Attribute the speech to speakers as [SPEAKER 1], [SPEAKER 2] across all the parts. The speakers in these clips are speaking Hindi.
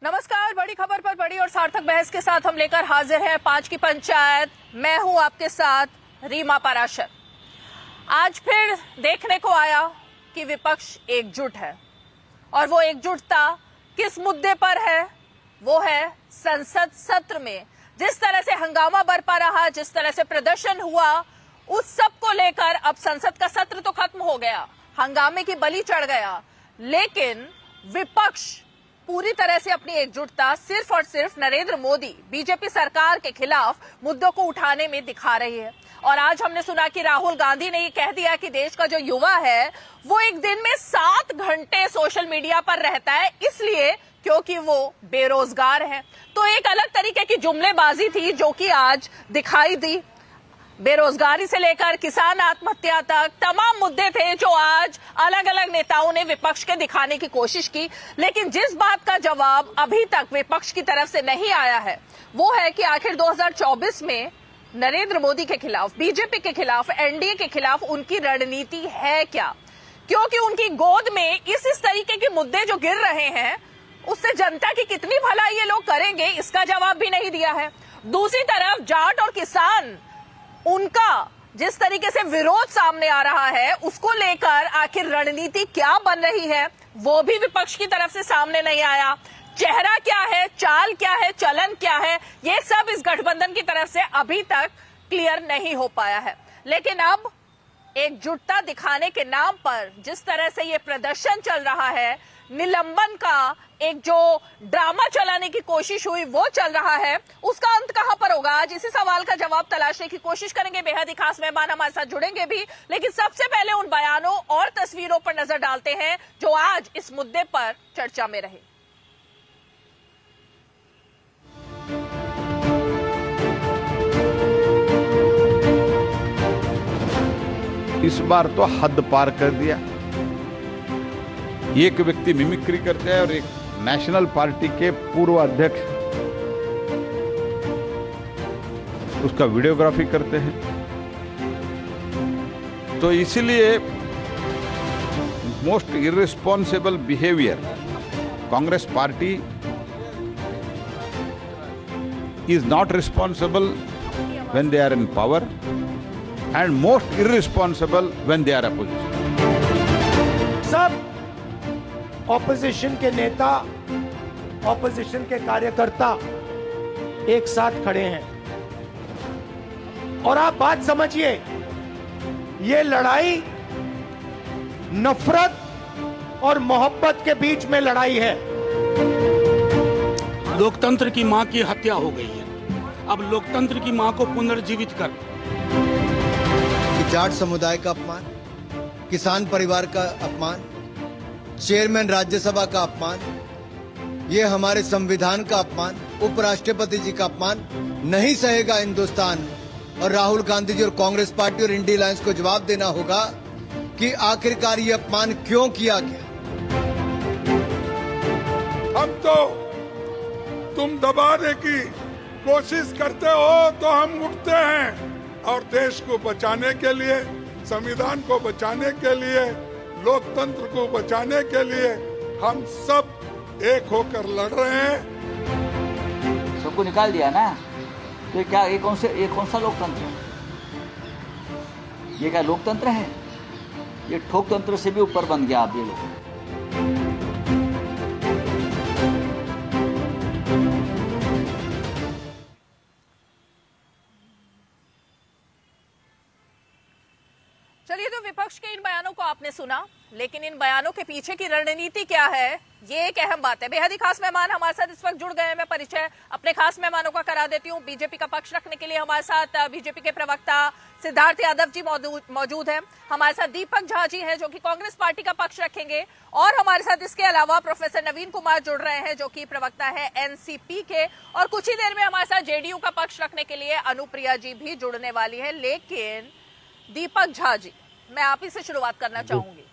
[SPEAKER 1] नमस्कार। बड़ी खबर पर बड़ी और सार्थक बहस के साथ हम लेकर हाजिर हैं 5 की पंचायत। मैं हूं आपके साथ रीमा पाराशर। आज फिर देखने को आया कि विपक्ष एकजुट है और वो एकजुटता किस मुद्दे पर है? वो है संसद सत्र में जिस तरह से हंगामा बरपा रहा, जिस तरह से प्रदर्शन हुआ, उस सब को लेकर अब संसद का सत्र तो खत्म हो गया, हंगामे की बलि चढ़ गया, लेकिन विपक्ष पूरी तरह से अपनी एकजुटता सिर्फ और सिर्फ नरेंद्र मोदी बीजेपी सरकार के खिलाफ मुद्दों को उठाने में दिखा रही है। और आज हमने सुना कि राहुल गांधी ने ये कह दिया कि देश का जो युवा है वो एक दिन में 7 घंटे सोशल मीडिया पर रहता है, इसलिए क्योंकि वो बेरोजगार है। तो एक अलग तरीके की जुमलेबाजी थी जो कि आज दिखाई दी। बेरोजगारी से लेकर किसान आत्महत्या तक तमाम मुद्दे थे जो आज अलग अलग नेताओं ने विपक्ष के दिखाने की कोशिश की, लेकिन जिस बात का जवाब अभी तक विपक्ष की तरफ से नहीं आया है वो है कि आखिर 2024 में नरेंद्र मोदी के खिलाफ, बीजेपी के खिलाफ, एनडीए के खिलाफ उनकी रणनीति है क्या? क्योंकि उनकी गोद में इस तरीके के मुद्दे जो गिर रहे हैं उससे जनता की कितनी भलाई ये लोग करेंगे, इसका जवाब भी नहीं दिया है। दूसरी तरफ जाट और किसान, उनका जिस तरीके से विरोध सामने आ रहा है उसको लेकर आखिर रणनीति क्या बन रही है वो भी विपक्ष की तरफ से सामने नहीं आया। चेहरा क्या है, चाल क्या है, चलन क्या है, ये सब इस गठबंधन की तरफ से अभी तक क्लियर नहीं हो पाया है। लेकिन अब एकजुटता दिखाने के नाम पर जिस तरह से ये प्रदर्शन चल रहा है, निलंबन का एक जो ड्रामा चलाने की कोशिश हुई वो चल रहा है, उसका अंत कहां पर होगा? आज इसी सवाल का जवाब तलाशने की कोशिश करेंगे। बेहद ही खास मेहमान हमारे साथ जुड़ेंगे भी, लेकिन सबसे पहले उन बयानों और तस्वीरों पर नजर डालते हैं जो आज इस मुद्दे पर चर्चा में रहे।
[SPEAKER 2] इस बार तो हद पार कर दिया। एक व्यक्ति मिमिक्री करते हैं और एक नेशनल पार्टी के पूर्व अध्यक्ष उसका वीडियोग्राफी करते हैं। तो इसलिए most irresponsible behaviour Congress party is not responsible when they are in power and most irresponsible when they are opposition.
[SPEAKER 3] सब ऑपोजिशन के नेता, ऑपोजिशन के कार्यकर्ता एक साथ खड़े हैं और आप बात समझिए, ये लड़ाई नफरत और मोहब्बत के बीच में लड़ाई है।
[SPEAKER 4] लोकतंत्र की मां की हत्या हो गई है, अब लोकतंत्र की मां को पुनर्जीवित कर।
[SPEAKER 5] जाट समुदाय का अपमान, किसान परिवार का अपमान, चेयरमैन राज्यसभा का अपमान, ये हमारे संविधान का अपमान, उपराष्ट्रपति जी का अपमान नहीं सहेगा हिंदुस्तान। और राहुल गांधी जी और कांग्रेस पार्टी और इंडिया अलायंस को जवाब देना होगा कि आखिरकार ये अपमान क्यों किया गया।
[SPEAKER 6] हम तो तुम दबाने की कोशिश करते हो तो हम उठते हैं और देश को बचाने के लिए, संविधान को बचाने के लिए, लोकतंत्र को बचाने के लिए हम सब एक होकर लड़ रहे हैं।
[SPEAKER 7] सबको निकाल दिया ना, तो क्या ये कौन सा लोकतंत्र है? ये क्या लोकतंत्र है? ये ठोक तंत्र से भी ऊपर बन गया आप ये लोग।
[SPEAKER 1] चलिए, तो विपक्ष के इन बयानों को आपने सुना, लेकिन इन बयानों के पीछे की रणनीति क्या है, ये एक अहम बात है। बेहद ही खास मेहमान हमारे साथ इस वक्त जुड़ गए हैं। मैं परिचय अपने खास मेहमानों का करा देती हूँ। बीजेपी का पक्ष रखने के लिए हमारे साथ बीजेपी के प्रवक्ता सिद्धार्थ यादव जी मौजूद हैं। हमारे साथ दीपक झा जी हैं जो कि कांग्रेस पार्टी का पक्ष रखेंगे, और हमारे साथ इसके अलावा प्रोफेसर नवीन कुमार जुड़ रहे हैं जो कि प्रवक्ता है एनसीपी के, और कुछ ही देर में हमारे साथ जेडीयू का पक्ष रखने के लिए अनुप्रिया जी भी जुड़ने वाली है। लेकिन दीपक झा जी, मैं आप ही से शुरुआत करना चाहूंगी।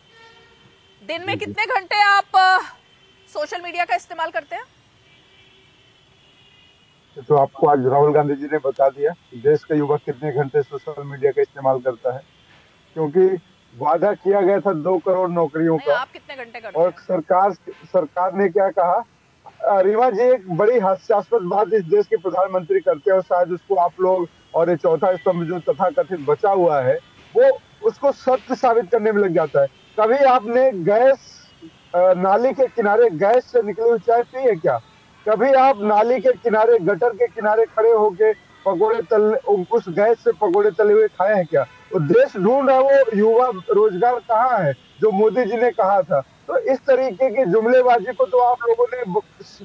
[SPEAKER 1] दिन में कितने घंटे आप सोशल मीडिया का इस्तेमाल करते हैं?
[SPEAKER 6] तो आपको आज राहुल गांधी जी ने बता दिया कि देश का युवा कितने घंटे सोशल मीडिया का इस्तेमाल करता है, क्योंकि वादा किया गया था 2 करोड़ नौकरियों का।
[SPEAKER 1] आप कितने घंटे करते हैं?
[SPEAKER 6] और सरकार ने क्या कहा,
[SPEAKER 8] रीमा जी, एक बड़ी हास्यास्पद बात इस देश के प्रधानमंत्री करते हैं और शायद उसको आप लोग और ये चौथा स्तंभ जो तथाकथित बचा हुआ है वो उसको सत्य साबित करने में लग जाता है। कभी आपने गैस नाली के किनारे गैस से निकली हुई चाय पी है क्या? कभी आप नाली के किनारे गटर के किनारे खड़े होके पकोड़े तल उस गैस से पकोड़े तले हुए खाए हैं क्या? वो देश ढूंढ रहा है वो युवा रोजगार कहाँ है जो मोदी जी ने कहा था। तो इस तरीके की जुमलेबाजी को तो आप लोगों ने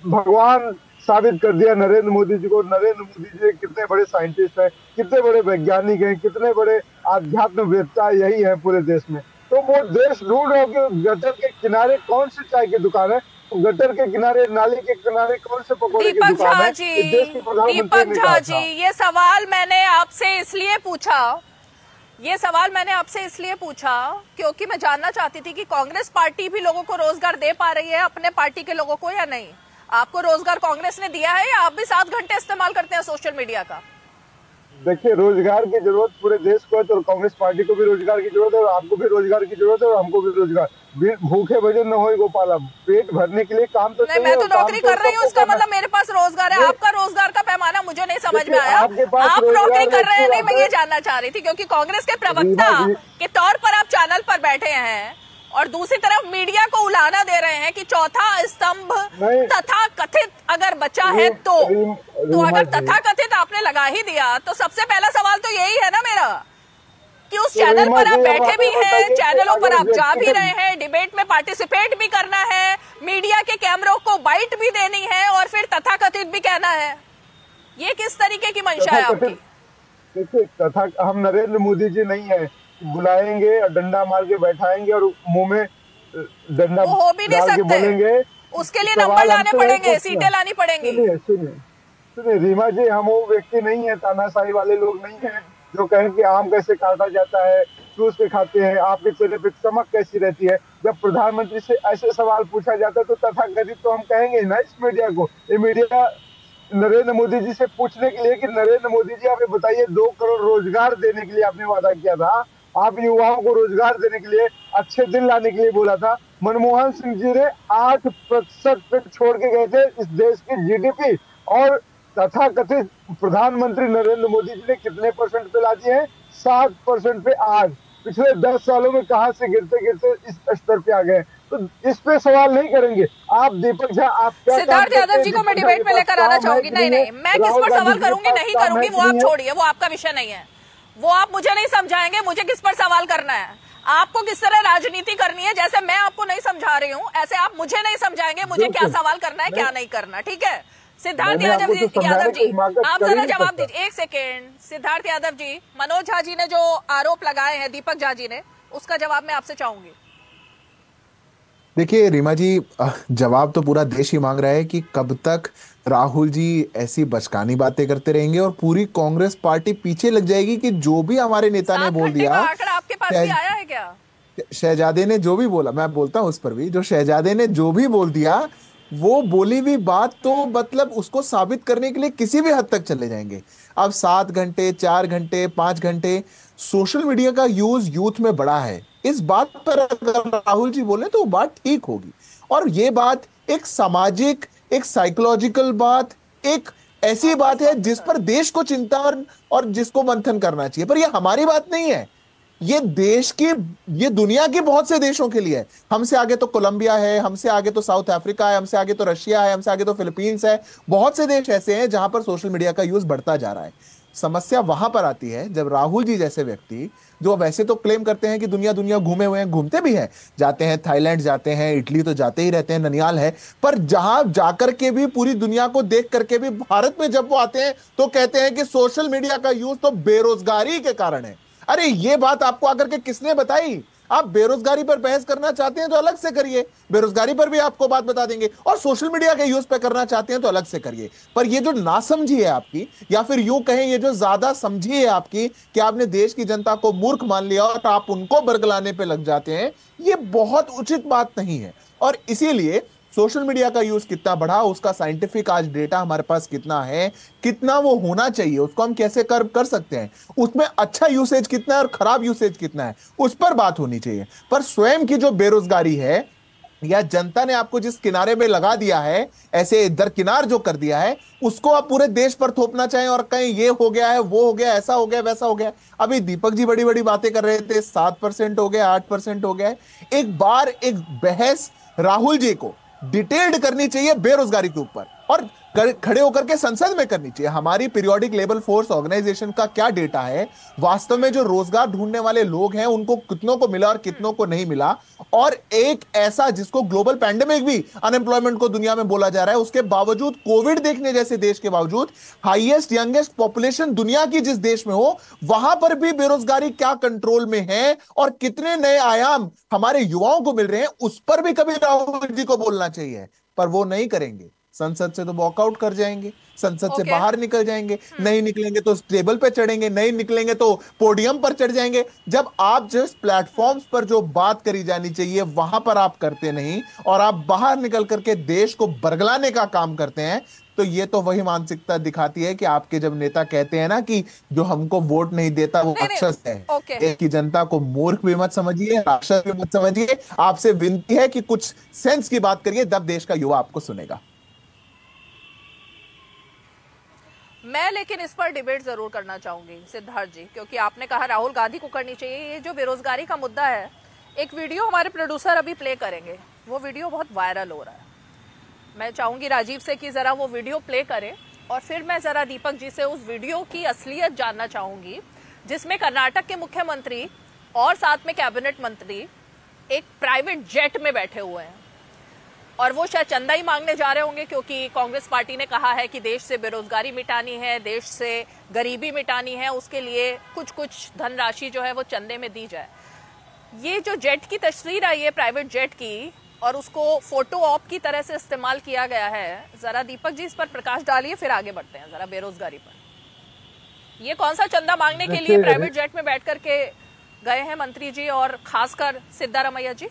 [SPEAKER 8] भगवान साबित कर दिया नरेंद्र मोदी जी को। नरेंद्र मोदी जी कितने बड़े साइंटिस्ट हैं, कितने बड़े वैज्ञानिक हैं, कितने बड़े आध्यात्मवेत्ता यही है पूरे देश में। तो वो देश ढूंढ रहे हो कि गटर के किनारे कौन सी चाय की दुकान है, गटर के किनारे नाली के किनारे कौन से पकौड़े की दुकान है।
[SPEAKER 1] दीपक झा जी, ये सवाल मैंने आपसे इसलिए पूछा क्योंकि मैं जानना चाहती थी कि कांग्रेस पार्टी भी लोगों को रोजगार दे पा रही है अपने पार्टी के लोगों को या नहीं। आपको रोजगार कांग्रेस ने दिया है या आप भी 7 घंटे इस्तेमाल करते हैं सोशल मीडिया का?
[SPEAKER 8] देखिए, रोजगार की जरूरत पूरे देश को है तो कांग्रेस पार्टी को भी रोजगार की जरूरत है और आपको भी रोजगार की जरूरत है और हमको भी रोजगार। भूखे भजन न हो गोपाला, पेट भरने के लिए काम तो
[SPEAKER 1] नहीं, मैं तो नौकरी कर रही हूँ, उसका मतलब मेरे पास रोजगार है। आपका रोजगार का पैमाना मुझे नहीं समझ में आया। आप नौकरी कर रहे हैं नहीं, मैं ये जानना चाह रही थी क्योंकि कांग्रेस के प्रवक्ता के तौर पर आप चैनल पर बैठे हैं और दूसरी तरफ मीडिया को उलाहना दे रहे हैं कि चौथा स्तंभ तथा कथित अगर बचा है तो अगर तथा कथित आपने लगा ही दिया तो सबसे पहला सवाल तो यही है ना मेरा कि उस चैनल पर आप बैठे भी हैं, चैनलों पर आप जा भी रहे हैं, डिबेट में पार्टिसिपेट भी करना है, मीडिया के कैमरों को बाइट भी देनी है और फिर तथा कथित भी कहना है। ये किस तरीके की मंशा है आपकी?
[SPEAKER 8] देखिए, तथा हम नरेंद्र मोदी जी नहीं है बुलाएंगे और डंडा मार के बैठाएंगे और मुंह में डंडा
[SPEAKER 1] हो भी नहीं सकते, बोलेंगे। उसके लिए नंबर लाने पड़ेंगे, सीटें लानी पड़ेंगी।
[SPEAKER 8] सुनिए रीमा जी, हम वो व्यक्ति नहीं है, तानाशाही वाले लोग नहीं है जो कहें कि आम कैसे काटा जाता है, चूस के खाते हैं, आपके चेहरे पे चमक कैसी रहती है। जब प्रधानमंत्री से ऐसे सवाल पूछा जाता है तो तथाकथित तो हम कहेंगे ना इस मीडिया को। ये मीडिया नरेंद्र मोदी जी से पूछने के लिए कि नरेंद्र मोदी जी आप ये बताइए 2 करोड़ रोजगार देने के लिए आपने वादा किया था, आप युवाओं को रोजगार देने के लिए अच्छे दिन लाने के लिए बोला था। मनमोहन सिंह जी ने 8% पे छोड़ के गए थे इस देश की जीडीपी और तथाकथित प्रधानमंत्री नरेंद्र मोदी जी ने कितने परसेंट पे ला दिए हैं? 7% पे। आज पिछले 10 सालों में कहां से गिरते गिरते इस स्तर पे आ गए। तो इस पे सवाल नहीं करेंगे आप। दीपक झा, आप क्या
[SPEAKER 1] सिद्धार्थ यादव जी को मैं डिबेट में लेकर आना चाहूंगी। नहीं, मैं किस पर सवाल करूंगी नहीं करूंगी वो आप छोड़िए, वो आपका विषय नहीं है, वो आप मुझे नहीं समझाएंगे। मुझे किस पर सवाल करना है, आपको किस तरह राजनीति करनी है, जैसे मैं आपको नहीं समझा रही हूँ ऐसे आप मुझे नहीं समझाएंगे मुझे क्या सवाल करना है क्या नहीं करना। ठीक है सिद्धार्थ यादव जी, आप जरा जवाब दीजिए। 1 सेकेंड सिद्धार्थ यादव जी, मनोज झा जी ने जो आरोप लगाए हैं दीपक झा जी ने, उसका जवाब मैं आपसे चाहूंगी।
[SPEAKER 9] देखिए रीमा जी, जवाब तो पूरा देश ही मांग रहा है कि कब तक राहुल जी ऐसी बचकानी बातें करते रहेंगे और पूरी कांग्रेस पार्टी पीछे लग जाएगी कि जो भी हमारे नेता ने बोल दिया।
[SPEAKER 1] आंकड़ा आपके पास भी आया है क्या?
[SPEAKER 9] शहजादे ने जो भी बोला, मैं बोलता हूं उस पर भी, जो शहजादे ने जो भी बोल दिया वो बोली हुई बात तो मतलब उसको साबित करने के लिए किसी भी हद तक चले जाएंगे। अब 7 घंटे 4 घंटे 5 घंटे सोशल मीडिया का यूज यूथ में बढ़ा है। इस बात पर अगर राहुल जी बोले तो वो बात ठीक होगी और ये बात एक सामाजिक, एक साइकोलॉजिकल बात, एक ऐसी बात है जिस पर देश को चिंता और जिसको मंथन करना चाहिए। पर ये हमारी बात नहीं है, ये देश की, ये दुनिया के बहुत से देशों के लिए है। हमसे आगे तो कोलंबिया है, हमसे आगे तो साउथ अफ्रीका है, हमसे आगे तो रशिया है, हमसे आगे तो फिलीपींस है। बहुत से देश ऐसे हैं जहां पर सोशल मीडिया का यूज बढ़ता जा रहा है। समस्या वहां पर आती है जब राहुल जी जैसे व्यक्ति, जो वैसे तो क्लेम करते हैं कि दुनिया दुनिया घूमे हुए हैं, घूमते भी हैं, जाते हैं थाईलैंड जाते हैं, इटली तो जाते ही रहते हैं, ननियाल है, पर जहां जाकर के भी पूरी दुनिया को देख करके भी भारत में जब वो आते हैं तो कहते हैं कि सोशल मीडिया का यूज तो बेरोजगारी के कारण है। अरे ये बात आपको आकर के किसने बताई? आप बेरोजगारी पर बहस करना चाहते हैं तो अलग से करिए, बेरोजगारी पर भी आपको बात बता देंगे, और सोशल मीडिया के यूज पे करना चाहते हैं तो अलग से करिए। पर ये जो नासमझी है आपकी, या फिर यूं कहें ये जो ज्यादा समझी है आपकी कि आपने देश की जनता को मूर्ख मान लिया और आप उनको बरगलाने पे लग जाते हैं, ये बहुत उचित बात नहीं है। और इसीलिए सोशल मीडिया का यूज कितना बढ़ा, उसका साइंटिफिक आज डेटा हमारे पास कितना है, कितना वो होना चाहिए, उसको हम कैसे कर सकते हैं, उसमें अच्छा यूसेज कितना है और खराब यूसेज कितना है, उस पर बात होनी चाहिए। पर स्वयं की जो बेरोजगारी है या जनता ने आपको जिस किनारे में लगा दिया है, ऐसे दरकिनार जो कर दिया है, उसको आप पूरे देश पर थोपना चाहें और कहीं ये हो गया है, वो हो गया, ऐसा हो गया, वैसा हो गया। अभी दीपक जी बड़ी बड़ी बातें कर रहे थे, 7% हो गया, 8% हो गया। एक बार एक बहस राहुल जी को डिटेल्ड करनी चाहिए बेरोजगारी के ऊपर, और खड़े होकर के संसद में करनी चाहिए। हमारी पीरियोडिक लेबर फोर्स ऑर्गेनाइजेशन का क्या डेटा है, वास्तव में जो रोजगार ढूंढने वाले लोग हैं उनको कितनों को मिला और कितनों को नहीं मिला। और एक ऐसा जिसको ग्लोबल पैंडेमिक भी अनएम्प्लॉयमेंट को दुनिया में बोला जा रहा है, उसके बावजूद, कोविड देखने जैसे देश के बावजूद, हाईएस्ट यंगेस्ट पॉपुलेशन दुनिया की जिस देश में हो, वहां पर भी बेरोजगारी क्या कंट्रोल में है और कितने नए आयाम हमारे युवाओं को मिल रहे हैं, उस पर भी कभी राहुल जी को बोलना चाहिए। पर वो नहीं करेंगे। संसद से तो वॉकआउट कर जाएंगे, संसद से बाहर निकल जाएंगे, नहीं निकलेंगे तो टेबल पे चढ़ेंगे, नहीं निकलेंगे तो पोडियम पर चढ़ जाएंगे। जब आप जिस प्लेटफॉर्म्स पर जो बात करी जानी चाहिए वहां पर आप करते नहीं और आप बाहर निकल करके देश को बरगलाने का काम करते हैं, तो ये तो वही मानसिकता दिखाती है कि आपके जब नेता कहते हैं ना कि जो हमको वोट नहीं देता वो राक्षस है। एक की जनता को मूर्ख भी मत समझिए, राक्षस भी मत समझिए। आपसे विनती है कि कुछ सेंस की बात करिए, तब देश का युवा आपको सुनेगा।
[SPEAKER 1] मैं लेकिन इस पर डिबेट जरूर करना चाहूंगी सिद्धार्थ जी, क्योंकि आपने कहा राहुल गांधी को करनी चाहिए। ये जो बेरोजगारी का मुद्दा है, एक वीडियो हमारे प्रोड्यूसर अभी प्ले करेंगे, वो वीडियो बहुत वायरल हो रहा है। मैं चाहूंगी राजीव से कि जरा वो वीडियो प्ले करें और फिर मैं जरा दीपक जी से उस वीडियो की असलियत जानना चाहूंगी, जिसमें कर्नाटक के मुख्यमंत्री और साथ में कैबिनेट मंत्री एक प्राइवेट जेट में बैठे हुए हैं और वो शायद चंदा ही मांगने जा रहे होंगे, क्योंकि कांग्रेस पार्टी ने कहा है कि देश से बेरोजगारी मिटानी है, देश से गरीबी मिटानी है, उसके लिए कुछ कुछ धनराशि जो है वो चंदे में दी जाए। ये जो जेट की तस्वीर आई है प्राइवेट जेट की, और उसको फोटो ऑप की तरह से इस्तेमाल किया गया है, जरा दीपक जी इस पर प्रकाश डालिए, फिर आगे बढ़ते हैं जरा बेरोजगारी पर। ये कौन सा चंदा मांगने के लिए प्राइवेट जेट में बैठ करके गए हैं मंत्री जी और खासकर सिद्धारमैया जी?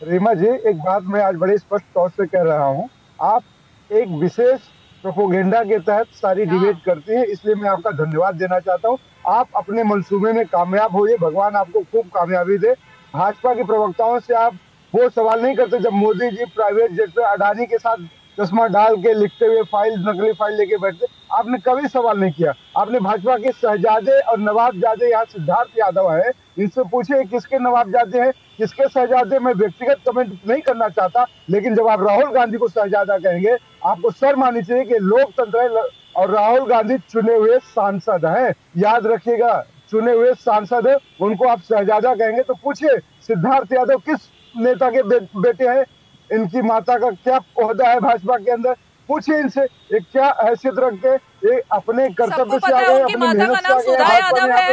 [SPEAKER 8] रीमा जी, एक बात मैं आज बड़े स्पष्ट तौर से कह रहा हूँ, आप एक विशेष प्रोपोगेंडा के तहत सारी डिबेट करती हैं, इसलिए मैं आपका धन्यवाद देना चाहता हूँ। आप अपने मंसूबे में कामयाब होइए, भगवान आपको खूब कामयाबी दे। भाजपा के प्रवक्ताओं से आप वो सवाल नहीं करते जब मोदी जी प्राइवेट जेट पे अडानी के साथ चश्मा डाल के लिखते हुए फाइल, नकली फाइल लेके बैठते, आपने कभी सवाल नहीं किया। आपने भाजपा के शहजादे और नवाबजादे, यहाँ सिद्धार्थ यादव है, इनसे पूछे किसके नवाबजादे हैं, किसके शहजादे। मैं व्यक्तिगत कमेंट नहीं करना चाहता, लेकिन जब आप राहुल गांधी को शहजादा कहेंगे, आपको शर्म आनी चाहिए कि लोकतंत्र है और राहुल गांधी चुने हुए सांसद हैं। याद रखिएगा, चुने हुए सांसद है, उनको आप शहजादा कहेंगे तो पूछिए सिद्धार्थ यादव किस नेता के बेटे हैं, इनकी माता का क्या ओहदा है भाजपा के अंदर, पूछिए इनसे ये क्या हैसियत रखते हैं। ये अपने कर्तव्य से आगे,
[SPEAKER 1] उनकी माता का नाम सुधा यादव है,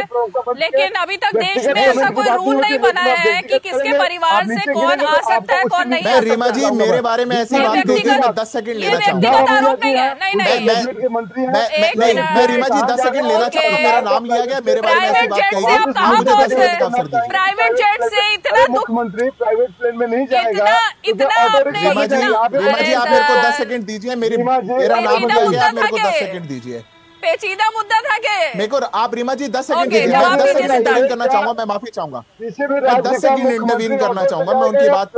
[SPEAKER 1] लेकिन अभी तक देश में ऐसा कोई रूल नहीं बनाया है कि किसके परिवार से कौन आ सकता है, कौन नहीं आ सकता।
[SPEAKER 9] रीमा जी, मेरे बारे में ऐसी बात नहीं है, 10 सेकंड लेना चाहूंगा। मैं रीमा जी 10 सेकंड लेना चाहूंगा, मेरा नाम लिया गया, मेरे बारे में ऐसी बात कही गई।
[SPEAKER 1] प्राइवेट जेट से इतना
[SPEAKER 8] मुख्यमंत्री प्राइवेट प्लेन में नहीं जाएगा।
[SPEAKER 9] रीमा जी आप मेरे को 10 सेकंड दीजिए, मेरा नाम लिया गया, मेरे को 10 सेकंड दीजिए।
[SPEAKER 1] पेचीदा मुद्दा था के
[SPEAKER 9] मेरे को आप रीमा जी 10 सेकंड दीजिए, मैं 10 सेकंड इंटरवीन करना चाहूंगा, मैं माफी चाहूंगा, मैं 10 सेकंड इंटरवीन करना चाहूंगा, मैं उनकी बात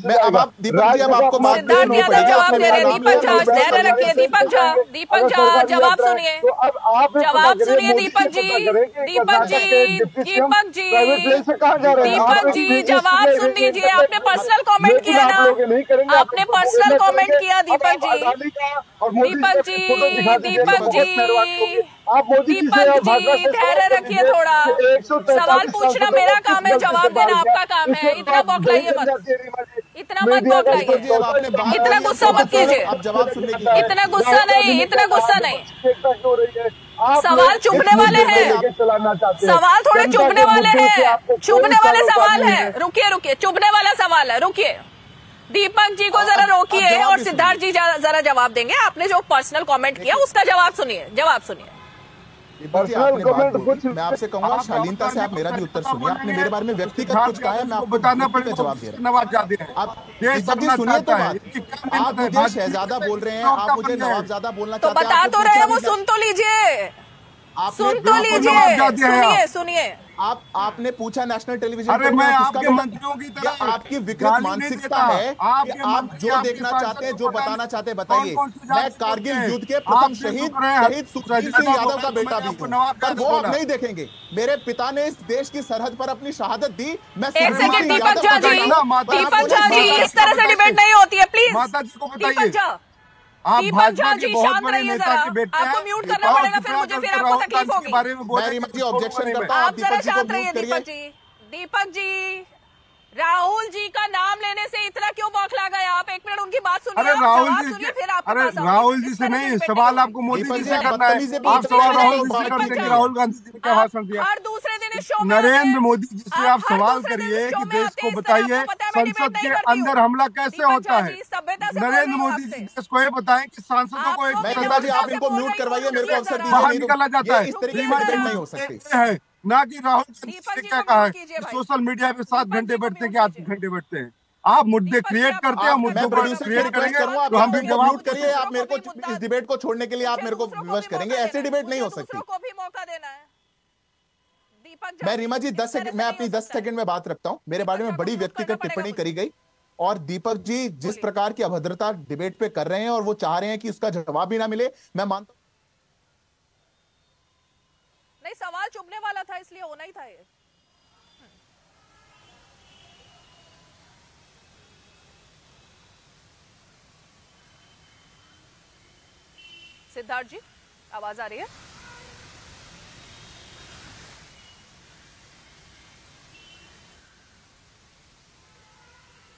[SPEAKER 9] मैं अब आप दीपक जी अब आपको बात करनी पड़ेगी।
[SPEAKER 1] जवाब दे रहे दीपक झा, धैर्य रखिए दीपक झा, दीपक झा जवाब सुनिए, जवाब सुनिए दीपक जी, दीपक जी, दीपक जी, दीपक जी जवाब सुन लीजिए। आपने पर्सनल कमेंट किया ना, आपने पर्सनल कमेंट किया दीपक जी, दीपक जी, दीपक जी, दीपक जी धैर्य रखिए थोड़ा। सवाल पूछना मेरा काम है, जवाब देना आपका काम है। इतना बौखलाइए मत, इतना मत बौखलाइए, इतना गुस्सा मत कीजिए, इतना गुस्सा नहीं, इतना गुस्सा नहीं। सवाल चुभने वाले हैं, सवाल थोड़े चुभने वाले हैं, चुभने वाले सवाल है। रुकिए रुकिए, चुभने वाला सवाल है, रुकिए। दीपक जी को जरा रोकिए और सिद्धार्थ जी जरा जवाब देंगे। आपने जो पर्सनल कमेंट किया उसका जवाब सुनिए, जवाब सुनिए।
[SPEAKER 9] मैं आपसे कहूंगा शालीनता से आप मेरा भी उत्तर सुनिए। आपने मेरे बारे में व्यक्तिगत कुछ कहा है, मैं आपको बताना पड़ेगा, जवाब दे रहा हूं। आप दीपक जी सुनिए तो बात, आप मुझे शहजादा बोल रहे हैं, आप मुझे नवाबजादा बोलना
[SPEAKER 1] तो बता तो रहे हैं, वो सुन तो लीजिए। सुन तो लीजिए, सुनिए।
[SPEAKER 9] आपने पूछा नेशनल टेलीविजन
[SPEAKER 10] अरे
[SPEAKER 9] पर,
[SPEAKER 10] मैं
[SPEAKER 9] किसका
[SPEAKER 10] आपके
[SPEAKER 9] भी-
[SPEAKER 10] मंत्रियों की तरह
[SPEAKER 9] ये आपकी विकृत मानसिकता है कि आप जो देखना चाहते हैं, जो बताना चाहते हैं बताइए। मैं कारगिल युद्ध के प्रथम शहीद सुखबीर सिंह यादव का बेटा भी हूं, पर वो आप नहीं देखेंगे। मेरे पिता ने इस देश की सरहद पर अपनी शहादत दी। मैं
[SPEAKER 1] एक सेकंड
[SPEAKER 9] सुखबीर सिंह
[SPEAKER 1] दीपक
[SPEAKER 9] यादव
[SPEAKER 1] झा
[SPEAKER 9] का
[SPEAKER 1] जी,
[SPEAKER 9] बेटा हूं। पर
[SPEAKER 1] दीपक
[SPEAKER 9] आपको
[SPEAKER 1] झा
[SPEAKER 9] नहीं
[SPEAKER 1] जी,
[SPEAKER 9] पता।
[SPEAKER 1] इस तरह से डिबेट नहीं होती है, प्लीज।
[SPEAKER 10] माता जी को
[SPEAKER 1] दीपक
[SPEAKER 10] बताइए,
[SPEAKER 1] झा,
[SPEAKER 10] आप
[SPEAKER 1] दीपक
[SPEAKER 10] भाजपा
[SPEAKER 1] झा
[SPEAKER 10] के
[SPEAKER 1] जी
[SPEAKER 10] बहुत
[SPEAKER 1] शांत
[SPEAKER 10] बड़े
[SPEAKER 1] रहिए
[SPEAKER 10] नेता
[SPEAKER 1] जरा।
[SPEAKER 10] के बेटे हैं।
[SPEAKER 1] आपको म्यूट करना
[SPEAKER 10] और
[SPEAKER 1] पड़ेगा फिर
[SPEAKER 10] कृपया
[SPEAKER 1] मुझे, फिर
[SPEAKER 10] करके
[SPEAKER 1] आपको
[SPEAKER 10] राहुल
[SPEAKER 1] तकलीफ
[SPEAKER 10] गांधी
[SPEAKER 1] होगी।
[SPEAKER 10] के बारे में बोले
[SPEAKER 9] मैं रीमा
[SPEAKER 10] कि
[SPEAKER 9] जी
[SPEAKER 10] कुछ
[SPEAKER 9] ऑब्जेक्शन
[SPEAKER 10] नहीं
[SPEAKER 9] करता हूं,
[SPEAKER 1] आप
[SPEAKER 9] आप
[SPEAKER 1] जरा
[SPEAKER 9] दीपक जी को
[SPEAKER 1] शांत रहिए।
[SPEAKER 9] म्यूट करिए।
[SPEAKER 1] दीपक जी, राहुल जी का नाम लेने से इतना क्यों बौखला गए आप? एक मिनट उनकी बात सुनिए,
[SPEAKER 10] अरे
[SPEAKER 1] आप
[SPEAKER 10] राहुल
[SPEAKER 1] जवाब
[SPEAKER 10] जी
[SPEAKER 1] सुनिए,
[SPEAKER 10] से,
[SPEAKER 1] फिर आपके
[SPEAKER 10] अरे
[SPEAKER 1] पास आऊंगी।
[SPEAKER 10] राहुल जी
[SPEAKER 1] इस
[SPEAKER 10] से
[SPEAKER 1] तरह
[SPEAKER 10] नहीं,
[SPEAKER 1] डिबेट
[SPEAKER 10] सवाल
[SPEAKER 1] होगी।
[SPEAKER 10] आपको मोदी
[SPEAKER 9] दीपक
[SPEAKER 10] जी
[SPEAKER 9] जी,
[SPEAKER 10] से
[SPEAKER 9] आप
[SPEAKER 10] करना है।
[SPEAKER 9] बदतमीजी
[SPEAKER 10] आप
[SPEAKER 9] से
[SPEAKER 10] सवाल
[SPEAKER 9] बोल रहे
[SPEAKER 10] राहुल
[SPEAKER 9] हैं,
[SPEAKER 10] जी
[SPEAKER 9] तो
[SPEAKER 10] से
[SPEAKER 9] बात
[SPEAKER 10] करते हैं कि
[SPEAKER 9] कीजिए।
[SPEAKER 10] राहुल गांधी जी ने क्या भाषण दिया।
[SPEAKER 1] हर दूसरे दिन इस शो में आते
[SPEAKER 10] नरेंद्र
[SPEAKER 1] हैं।
[SPEAKER 10] मोदी जी से आप
[SPEAKER 1] हर
[SPEAKER 10] सवाल
[SPEAKER 1] दूसरे दिन
[SPEAKER 10] करिए
[SPEAKER 1] इस शो
[SPEAKER 10] कि
[SPEAKER 1] में
[SPEAKER 10] देश
[SPEAKER 1] आते
[SPEAKER 10] को
[SPEAKER 1] हैं। इस तरह
[SPEAKER 10] बताइए,
[SPEAKER 1] आपको पता है मैं डिबेट
[SPEAKER 10] संसद
[SPEAKER 1] नहीं
[SPEAKER 10] के
[SPEAKER 1] करती हूँ।
[SPEAKER 10] अंदर हमला कैसे
[SPEAKER 1] दीपक
[SPEAKER 10] होता
[SPEAKER 1] झा
[SPEAKER 10] है।
[SPEAKER 1] जी, सभ्यता से बोल रही
[SPEAKER 10] नरेंद्र
[SPEAKER 1] हूँ
[SPEAKER 10] मोदी जी
[SPEAKER 1] आपसे।
[SPEAKER 10] देश को ये बताएं कि सांसदों को एक
[SPEAKER 1] आपको
[SPEAKER 9] मैं
[SPEAKER 1] मैंने
[SPEAKER 9] रीमा जी,
[SPEAKER 1] सभ्यता
[SPEAKER 9] आप
[SPEAKER 1] से
[SPEAKER 9] इनको
[SPEAKER 1] बोल
[SPEAKER 9] म्यूट
[SPEAKER 1] रही हूँ,
[SPEAKER 9] करवाइए, मेरे को
[SPEAKER 1] रुकिए
[SPEAKER 9] अवसर
[SPEAKER 1] जरा।
[SPEAKER 9] दीजिए,
[SPEAKER 10] बाहर
[SPEAKER 9] नहीं
[SPEAKER 10] निकला
[SPEAKER 9] तो
[SPEAKER 10] जाता
[SPEAKER 9] ये
[SPEAKER 10] है।
[SPEAKER 9] इस तरीके
[SPEAKER 10] रीमा
[SPEAKER 9] से
[SPEAKER 10] जी
[SPEAKER 9] डिबेट
[SPEAKER 1] जरा।
[SPEAKER 9] नहीं हो सकती।
[SPEAKER 10] है ना कि राहुल गांधी
[SPEAKER 1] दीपक
[SPEAKER 10] ने
[SPEAKER 1] जी
[SPEAKER 10] क्या
[SPEAKER 1] को
[SPEAKER 10] कहा
[SPEAKER 1] म्यूट
[SPEAKER 10] है
[SPEAKER 1] कीजिए
[SPEAKER 10] कि
[SPEAKER 1] भाई।
[SPEAKER 10] सोशल मीडिया पे 7
[SPEAKER 1] दीपक
[SPEAKER 10] घंटे
[SPEAKER 1] जी को
[SPEAKER 10] बैठते हैं
[SPEAKER 1] म्यूट
[SPEAKER 10] कि 8
[SPEAKER 1] कीजिए।
[SPEAKER 10] घंटे बैठते हैं। आप मुद्दे
[SPEAKER 1] दीपक जी,
[SPEAKER 10] क्रिएट
[SPEAKER 1] आप
[SPEAKER 10] करते हैं,
[SPEAKER 1] बात
[SPEAKER 10] मुद्दों
[SPEAKER 9] मैं
[SPEAKER 10] को
[SPEAKER 1] करते
[SPEAKER 10] अगर
[SPEAKER 1] हैं,
[SPEAKER 9] प्रोड्यूसर से
[SPEAKER 10] क्रिएट
[SPEAKER 1] आप
[SPEAKER 9] रिक्वेस्ट
[SPEAKER 10] करेंगे
[SPEAKER 9] करूंगा, आप
[SPEAKER 10] तो हम भी
[SPEAKER 9] इनको
[SPEAKER 10] जवाब
[SPEAKER 9] म्यूट करिए। आप मेरे को
[SPEAKER 1] दूसरों
[SPEAKER 9] इस डिबेट को छोड़ने के लिए आप
[SPEAKER 1] मुझे
[SPEAKER 9] मेरे को
[SPEAKER 1] दूसरों
[SPEAKER 9] विवश
[SPEAKER 1] भी
[SPEAKER 9] करेंगे।
[SPEAKER 1] मौका
[SPEAKER 9] ऐसी
[SPEAKER 1] देना है।
[SPEAKER 9] डिबेट नहीं
[SPEAKER 1] मुझे
[SPEAKER 9] हो सकती।
[SPEAKER 1] दूसरों को भी मौका देना है। दीपक झा
[SPEAKER 9] मैं
[SPEAKER 1] जी,
[SPEAKER 9] रीमा जी
[SPEAKER 1] इस तरह से
[SPEAKER 9] मैं
[SPEAKER 1] नहीं
[SPEAKER 9] अपनी
[SPEAKER 1] हो
[SPEAKER 9] 10
[SPEAKER 1] सकता है।
[SPEAKER 9] सेकंड में बात रखता हूं। मेरे बारे
[SPEAKER 1] दीपक
[SPEAKER 9] में
[SPEAKER 1] झा को
[SPEAKER 9] बड़ी
[SPEAKER 1] म्यूट करना
[SPEAKER 9] व्यक्तिगत
[SPEAKER 1] पड़ेगा
[SPEAKER 9] टिप्पणी
[SPEAKER 1] मुझे।
[SPEAKER 9] करी गई, और दीपक जी जिस
[SPEAKER 1] बोलिए।
[SPEAKER 9] प्रकार की अभद्रता डिबेट पे कर रहे हैं और वो चाह रहे हैं कि उसका जवाब भी ना मिले, मैं मानता हूं।
[SPEAKER 1] नहीं, सवाल चुभने वाला था, इसलिए होना ही था ये। सिद्धार्थ जी, आवाज आ रही है?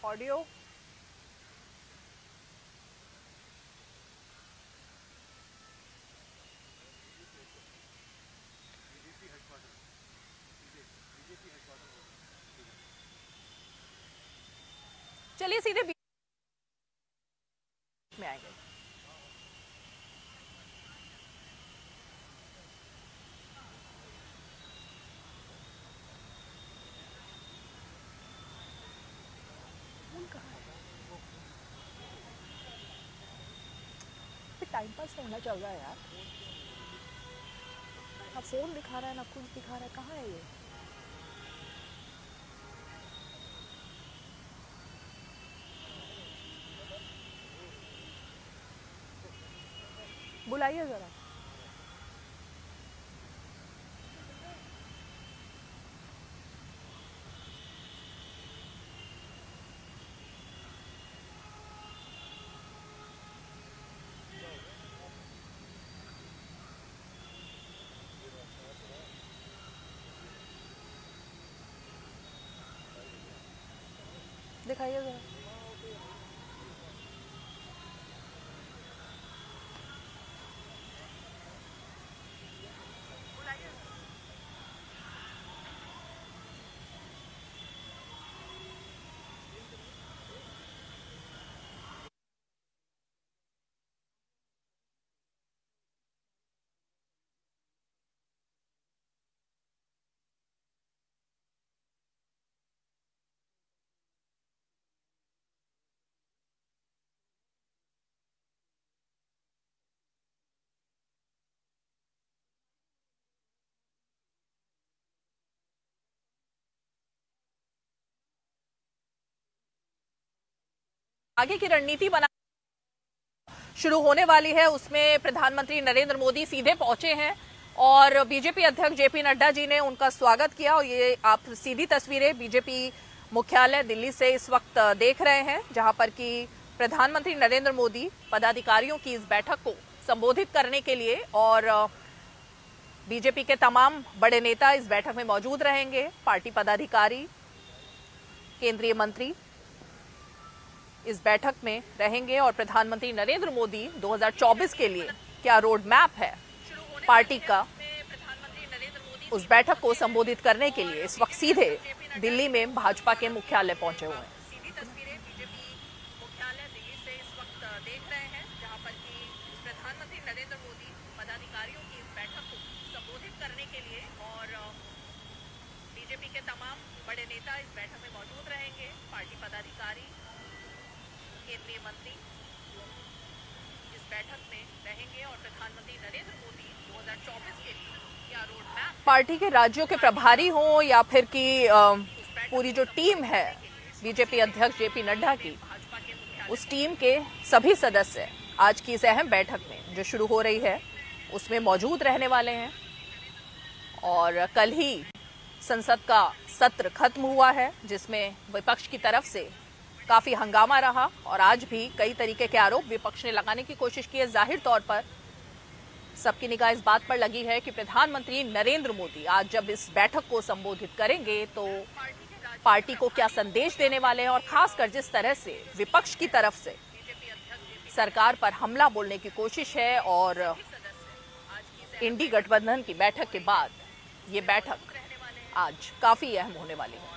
[SPEAKER 1] ऑडियो? चलिए सीधे बीच में आएंगे। टाइम पास होना चल रहा है यार। ना फोन दिखा रहा है, ना कुछ दिखा रहा है, कहाँ है ये? बुलाइए जरा। दिखाइए जरा। आगे की रणनीति बना शुरू होने वाली है, उसमें प्रधानमंत्री नरेंद्र मोदी सीधे पहुंचे हैं और बीजेपी अध्यक्ष जेपी नड्डा जी ने उनका स्वागत किया। और ये आप सीधी तस्वीरें बीजेपी मुख्यालय दिल्ली से इस वक्त देख रहे हैं, जहां पर कि प्रधानमंत्री नरेंद्र मोदी पदाधिकारियों की इस बैठक को संबोधित करने के लिए, और बीजेपी के तमाम बड़े नेता इस बैठक में मौजूद रहेंगे। पार्टी पदाधिकारी, केंद्रीय मंत्री इस बैठक में रहेंगे और प्रधानमंत्री नरेंद्र मोदी 2024 के लिए क्या रोड मैप है पार्टी का, उस बैठक को संबोधित करने के लिए इस वक्त सीधे दिल्ली में भाजपा के मुख्यालय पहुंचे हुए हैं। सीधी तस्वीरें बीजेपी मुख्यालय दिल्ली से इस वक्त देख रहे हैं, जहां पर कि प्रधानमंत्री नरेंद्र मोदी पदाधिकारियों की इस बैठक को संबोधित करने के लिए, और बीजेपी के तमाम बड़े नेता इस बैठक में मौजूद रहेंगे। पार्टी पदाधिकारी, केंद्रीय मंत्री इस बैठक में रहेंगे और प्रधानमंत्री नरेंद्र मोदी 2024 के लिए पार्टी के राज्यों के प्रभारी हों या फिर कि पूरी जो टीम है बीजेपी अध्यक्ष जेपी नड्डा की, उस टीम के सभी सदस्य आज की इस अहम बैठक में जो शुरू हो रही है उसमें मौजूद रहने वाले हैं। और कल ही संसद का सत्र खत्म हुआ है जिसमें विपक्ष की तरफ से काफी हंगामा रहा और आज भी कई तरीके के आरोप विपक्ष ने लगाने की कोशिश की है। जाहिर तौर पर सबकी निगाह इस बात पर लगी है कि प्रधानमंत्री नरेंद्र मोदी आज जब इस बैठक को संबोधित करेंगे तो पार्टी को क्या संदेश देने वाले हैं, और खासकर जिस तरह से विपक्ष की तरफ से सरकार पर हमला बोलने की कोशिश है। और इंडी गठबंधन की बैठक के बाद ये बैठक आज काफी अहम होने वाली है।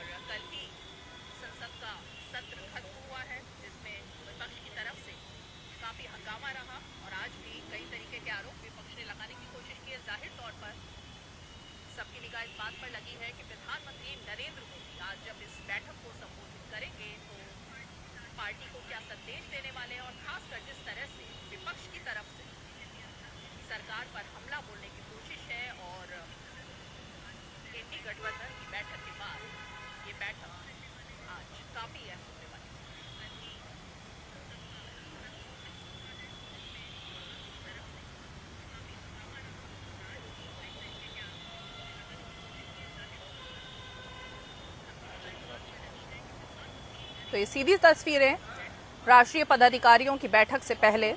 [SPEAKER 1] सबकी निगाह इस बात पर लगी है कि प्रधानमंत्री नरेंद्र मोदी आज जब इस बैठक को संबोधित करेंगे तो पार्टी को क्या संदेश देने वाले हैं, और खासकर जिस तरह से विपक्ष की तरफ से सरकार पर हमला बोलने की कोशिश है। और इंडी गठबंधन की बैठक के बाद ये बैठक आज काफी अहम होने वाली है। तो ये सीधी तस्वीरें राष्ट्रीय पदाधिकारियों की बैठक से पहले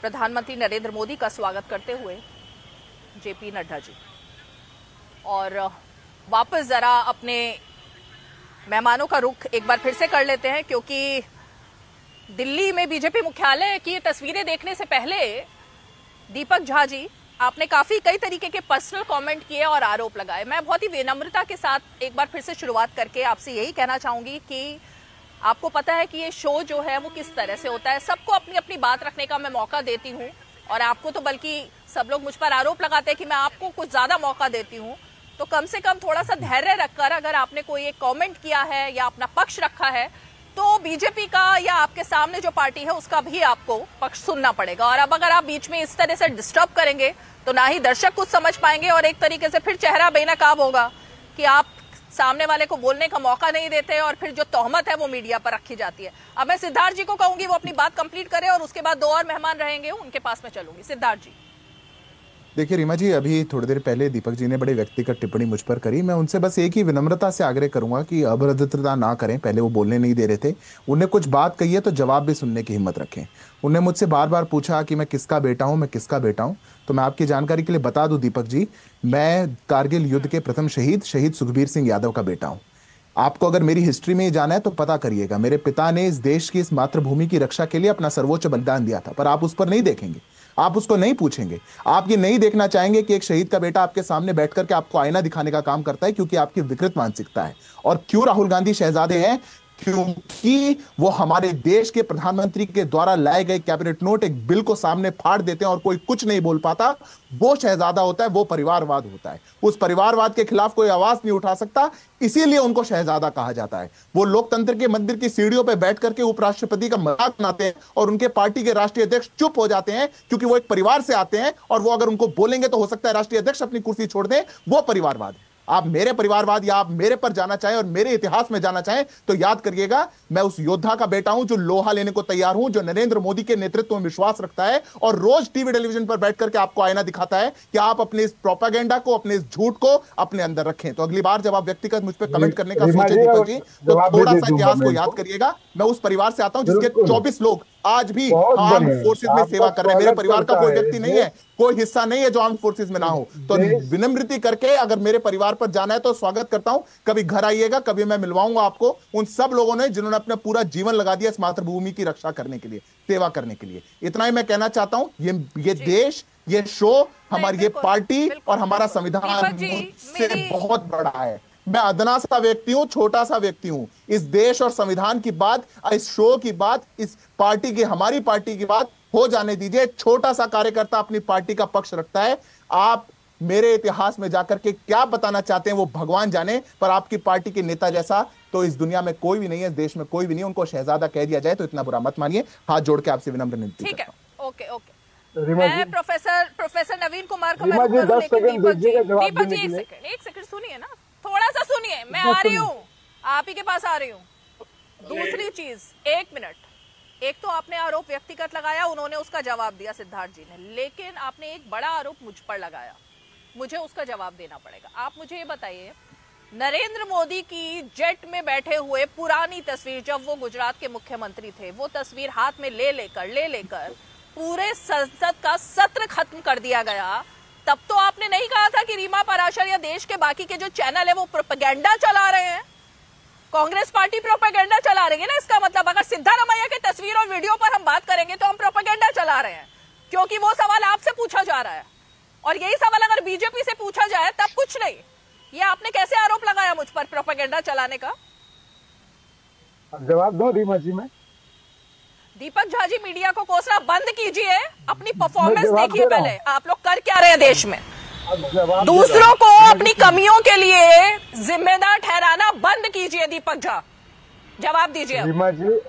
[SPEAKER 1] प्रधानमंत्री नरेंद्र मोदी का स्वागत करते हुए जेपी नड्डा जी। और वापस जरा अपने मेहमानों का रुख एक बार फिर से कर लेते हैं, क्योंकि दिल्ली में बीजेपी मुख्यालय की तस्वीरें देखने से पहले दीपक झा जी आपने कई तरीके के पर्सनल कमेंट किए और आरोप लगाए। मैं बहुत ही विनम्रता के साथ एक बार फिर से शुरुआत करके आपसे यही कहना चाहूंगी कि आपको पता है कि ये शो जो है वो किस तरह से होता है। सबको अपनी अपनी बात रखने का मैं मौका देती हूँ, और आपको तो बल्कि सब लोग मुझ पर आरोप लगाते हैं कि मैं आपको कुछ ज्यादा मौका देती हूँ। तो कम से कम थोड़ा सा धैर्य रखकर अगर आपने कोई एक कॉमेंट किया है या अपना पक्ष रखा है तो बीजेपी का या आपके सामने जो पार्टी है उसका भी आपको पक्ष सुनना पड़ेगा। और अब अगर आप बीच में इस तरह से डिस्टर्ब करेंगे तो ना ही दर्शक कुछ समझ पाएंगे, और एक तरीके से फिर चेहरा बेनकाब होगा कि आप सामने वाले को बोलने का मौका नहीं देते और फिर जो तोहमत है वो मीडिया पर रखी जाती है। अब मैं सिद्धार्थ जी को कहूंगी वो अपनी बात कंप्लीट करें और उसके बाद 2 और मेहमान रहेंगे, उनके पास में चलूंगी। सिद्धार्थ जी।
[SPEAKER 9] देखिए रीमा जी, अभी थोड़ी देर पहले दीपक जी ने बड़े व्यक्तिगत टिप्पणी मुझ पर करी। मैं उनसे बस एक ही विनम्रता से आग्रह करूंगा कि अभद्रता ना करें। पहले वो बोलने नहीं दे रहे थे, उन्हें कुछ बात कही है तो जवाब भी सुनने की हिम्मत रखें। उन्हें मुझसे बार बार पूछा कि मैं किसका बेटा हूं, मैं किसका बेटा हूं। तो मैं आपकी जानकारी के लिए बता दूं दीपक जी, मैं कारगिल युद्ध के प्रथम शहीद सुखबीर सिंह यादव का बेटा हूं। आपको अगर मेरी हिस्ट्री में जाना है तो पता करिएगा, मेरे पिता ने इस देश की, इस मातृभूमि की रक्षा के लिए अपना सर्वोच्च बलिदान दिया था, पर आप उस पर नहीं देखेंगे, आप उसको नहीं पूछेंगे। आप ये नहीं देखना चाहेंगे कि एक शहीद का बेटा आपके सामने बैठ करके आपको आईना दिखाने का काम करता है, क्योंकि आपकी विकृत मानसिकता है। और क्यों राहुल गांधी शहजादे हैं? क्योंकि वो हमारे देश के प्रधानमंत्री के द्वारा लाए गए कैबिनेट नोट, एक बिल को सामने फाड़ देते हैं और कोई कुछ नहीं बोल पाता। वो शहजादा होता है, वो परिवारवाद होता है। उस परिवारवाद के खिलाफ कोई आवाज नहीं उठा सकता, इसीलिए उनको शहजादा कहा जाता है। वो लोकतंत्र के मंदिर की सीढ़ियों पर बैठ करके उपराष्ट्रपति का मजाक बनाते हैं और उनके पार्टी के राष्ट्रीय अध्यक्ष चुप हो जाते हैं, क्योंकि वो एक परिवार से आते हैं और वो अगर उनको बोलेंगे तो हो सकता है राष्ट्रीय अध्यक्ष अपनी कुर्सी छोड़ दें। वो परिवारवाद है। आप मेरे परिवारवाद या आप मेरे पर जाना चाहें और मेरे इतिहास में जाना चाहें तो याद करिएगा, मैं उस योद्धा का बेटा हूं जो लोहा लेने को तैयार हूं, जो नरेंद्र मोदी के नेतृत्व में विश्वास रखता है और रोज टीवी टेलीविजन पर बैठ करके आपको आईना दिखाता है कि आप अपने इस प्रोपेगेंडा को, अपने इस झूठ को अपने अंदर रखें। तो अगली बार जब आप व्यक्तिगत मुझ पर कमेंट करने का सोचें दीपक जी, तो थोड़ा सा इतिहास को याद करिएगा। मैं उस परिवार से आता हूं जिसके 24 लोग आज भी आर्म फोर्सेज में सेवा कर रहे हैं। मेरे परिवार का कोई व्यक्ति नहीं है, कोई हिस्सा नहीं है जो आर्म फोर्सेज में ना हो। तो विनम्रता करके अगर मेरे परिवार पर जाना है तो स्वागत करता हूं। कभी घर आइएगा, कभी मैं मिलवाऊंगा आपको उन सब लोगों ने जिन्होंने अपना पूरा जीवन लगा दिया इस मातृभूमि की रक्षा करने के लिए, सेवा करने के लिए। इतना ही मैं कहना चाहता हूं। ये देश, ये शो, हमारी ये पार्टी और हमारा संविधान से बहुत बड़ा है। मैं अदना सा व्यक्ति हूं, छोटा सा व्यक्ति हूं। इस देश और संविधान की बात, इस शो की बात, इस पार्टी की, हमारी पार्टी की बात हो जाने दीजिए। छोटा सा कार्यकर्ता अपनी पार्टी का पक्ष रखता है। आप मेरे इतिहास में जाकर के क्या बताना चाहते हैं वो भगवान जाने, पर आपकी पार्टी के नेता जैसा तो इस दुनिया में कोई भी नहीं है, इस देश में कोई भी नहीं है। उनको शहजादा कह दिया जाए तो इतना बुरा मत मानिए। हाथ जोड़ के आपसे विनम्र निवेदन।
[SPEAKER 1] ठीक है, ओके।
[SPEAKER 8] रीमा
[SPEAKER 1] मैं
[SPEAKER 8] जी,
[SPEAKER 1] प्रोफेसर नवीन कुमार को मैं
[SPEAKER 8] रीमा जी,
[SPEAKER 1] रोक करूं,
[SPEAKER 8] 10
[SPEAKER 1] लेकिन
[SPEAKER 8] सेकंड
[SPEAKER 1] दीपक जी,
[SPEAKER 8] दीजिएगा जवाब
[SPEAKER 1] दीपक जी
[SPEAKER 8] देने के लिए।
[SPEAKER 1] एक सेकंड सुनिए ना, थोड़ा सा सुनिए, मैं आ रही हूँ, आप ही के पास आ रही हूँ। दूसरी चीज, 1 मिनट, एक तो आपने आरोप व्यक्तिगत लगाया, उन्होंने उसका जवाब दिया सिद्धार्थ जी ने, लेकिन आपने एक बड़ा आरोप मुझ पर लगाया, मुझे उसका जवाब देना पड़ेगा। आप मुझे ये बताइए, नरेंद्र मोदी की जेट में बैठे हुए पुरानी तस्वीर, जब वो गुजरात के मुख्यमंत्री थे, वो तस्वीर हाथ में ले लेकर पूरे संसद का सत्र खत्म कर दिया गया। तब तो आपने नहीं कहा था कि रीमा पराशर या देश के बाकी के जो चैनल है वो प्रोपेगेंडा चला रहे हैं, कांग्रेस पार्टी प्रोपेगेंडा चला रही है ना। इसका मतलब अगर सिद्धारमैया की तस्वीर और वीडियो पर हम बात करेंगे तो हम प्रोपेगेंडा चला रहे हैं, क्योंकि वो सवाल आपसे पूछा जा रहा है, और यही सवाल अगर बीजेपी से पूछा जाए तब कुछ नहीं। ये आपने कैसे आरोप लगाया मुझ पर प्रोपेगेंडा चलाने का?
[SPEAKER 8] जवाब दो रीमा जी। में
[SPEAKER 1] दीपक झा जी, मीडिया को कोसना बंद कीजिए, अपनी परफॉर्मेंस
[SPEAKER 8] जवाब
[SPEAKER 1] देखिए
[SPEAKER 8] दे रहा
[SPEAKER 1] पहले, आप लोग कर क्या रहे हैं देश में।
[SPEAKER 8] जवाब
[SPEAKER 1] दूसरों को अपनी कमियों के लिए जिम्मेदार ठहराना बंद कीजिए। दीपक झा, जवाब दीजिए।
[SPEAKER 8] रीमा जी,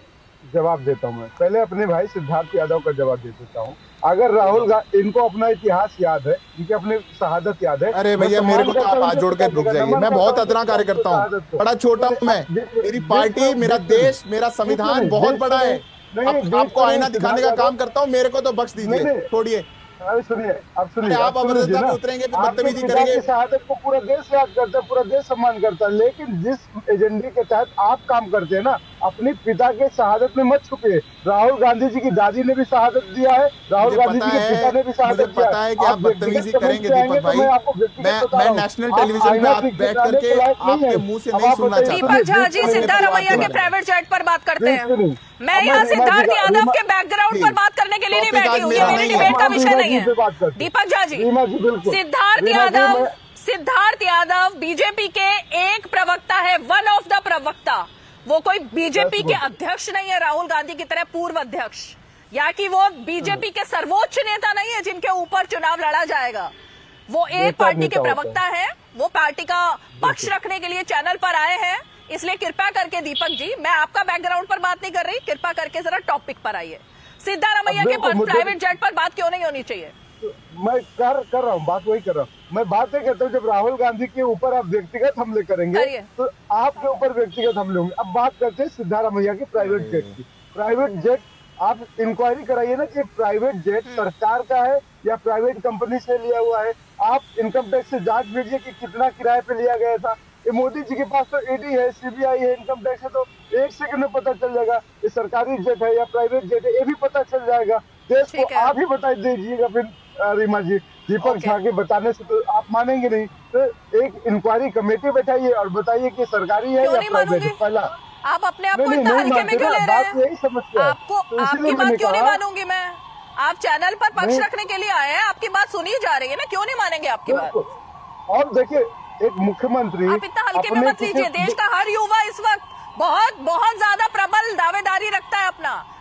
[SPEAKER 8] जवाब देता हूं। मैं पहले अपने भाई सिद्धार्थ यादव का जवाब दे देता हूं। अगर राहुल गांधी, इनको अपना इतिहास याद है, इनकी अपनी शहादत याद है।
[SPEAKER 9] अरे भैया, मेरे को तो आप हाथ जोड़ के रुक जाइए, मैं बहुत अतना कार्य करता हूँ, बड़ा छोटा हूँ मैं, मेरी पार्टी, मेरा देश, मेरा संविधान बहुत बड़ा है। आपको आईना दिखाने का काम करता हूँ, मेरे को तो बख्श दीजिए, छोड़िए।
[SPEAKER 8] अरे सुनिए, आप सुनिए,
[SPEAKER 9] आप अमरता में उतरेंगे, बदतमीजी करेंगे।
[SPEAKER 8] शहादत को पूरा देश याद करता है, पूरा देश सम्मान करता है, लेकिन जिस एजेंडे के तहत आप काम करते हैं ना, अपने पिता के शहादत में मत छुपिए। राहुल गांधी जी की दादी ने भी शहादत दिया है, राहुल गांधी जी के पिता ने भी शहादत दिया है।
[SPEAKER 9] मुझे पता है कि आप बदतमीजी करेंगे दीपक भाई, मैं नेशनल टेलीविजन पे आप बैठ करके आपके मुंह से नहीं सुनना चाहता।
[SPEAKER 1] दीपक झा जी सिद्धारमैया के प्राइवेट जेट पर बात करते हैं, मैं यहाँ सिद्धार्थ यादव के बैकग्राउंड पर बात करने के लिए नहीं बैठी हूँ, ये मेरी डिबेट का विषय नहीं है। दीपक झा जी, सिद्धार्थ यादव बीजेपी के एक प्रवक्ता है, वन ऑफ द प्रवक्ता, वो कोई बीजेपी के अध्यक्ष नहीं है राहुल गांधी की तरह पूर्व अध्यक्ष, या कि वो बीजेपी के सर्वोच्च नेता नहीं है जिनके ऊपर चुनाव लड़ा जाएगा। वो एक पार्टी के प्रवक्ता है, वो पार्टी का पक्ष रखने के लिए चैनल पर आए हैं। इसलिए कृपा करके दीपक जी, मैं आपका बैकग्राउंड पर बात नहीं कर रही, कृपा करके जरा टॉपिक पर आइए। सिद्धारमैया के प्राइवेट जेट पर बात क्यों नहीं होनी चाहिए?
[SPEAKER 8] मैं कर रहा हूँ, बात वही कर रहा हूँ। मैं बात ये कहता हूँ, जब राहुल गांधी के ऊपर आप व्यक्तिगत हमले करेंगे तो आपके ऊपर व्यक्तिगत हमले होंगे। अब बात करते हैं सिद्धारमैया के प्राइवेट जेट की। प्राइवेट जेट, आप इंक्वायरी कराइए ना कि प्राइवेट जेट सरकार का है या प्राइवेट कंपनी से लिया हुआ है। आप इनकम टैक्स से जांच लीजिए कि कितना किराए पे लिया गया था। ये मोदी जी के पास तो ईडी है, सीबीआई है, इनकम टैक्स है, तो 1 सेकंड में पता चल जाएगा ये सरकारी जेट है या प्राइवेट जेट है, ये भी पता चल जाएगा। देश को आप ही बता दीजिएगा फिर रीमा जी। दीपक झा के बताने से तो आप मानेंगे नहीं, तो एक इंक्वायरी कमेटी बैठाइए और बताइए कि सरकारी है या प्राइवेट है। पहला
[SPEAKER 1] आप अपने आप को इतना हल्के में क्यों ले रहे हैं?
[SPEAKER 8] यही समस्या है।
[SPEAKER 1] आपको आपकी बात क्यों नहीं मानूंगी मैं? आप चैनल पर पक्ष रखने के लिए आए हैं, आपकी बात सुनी जा रही है ना, क्यों नहीं मानेंगे आपकी बात?
[SPEAKER 8] और देखिए, एक मुख्यमंत्री,
[SPEAKER 1] आप इतना हल्के में मत लीजिए। देश का हर युवा इस वक्त बहुत ज्यादा प्रबल दावेदारी रखता है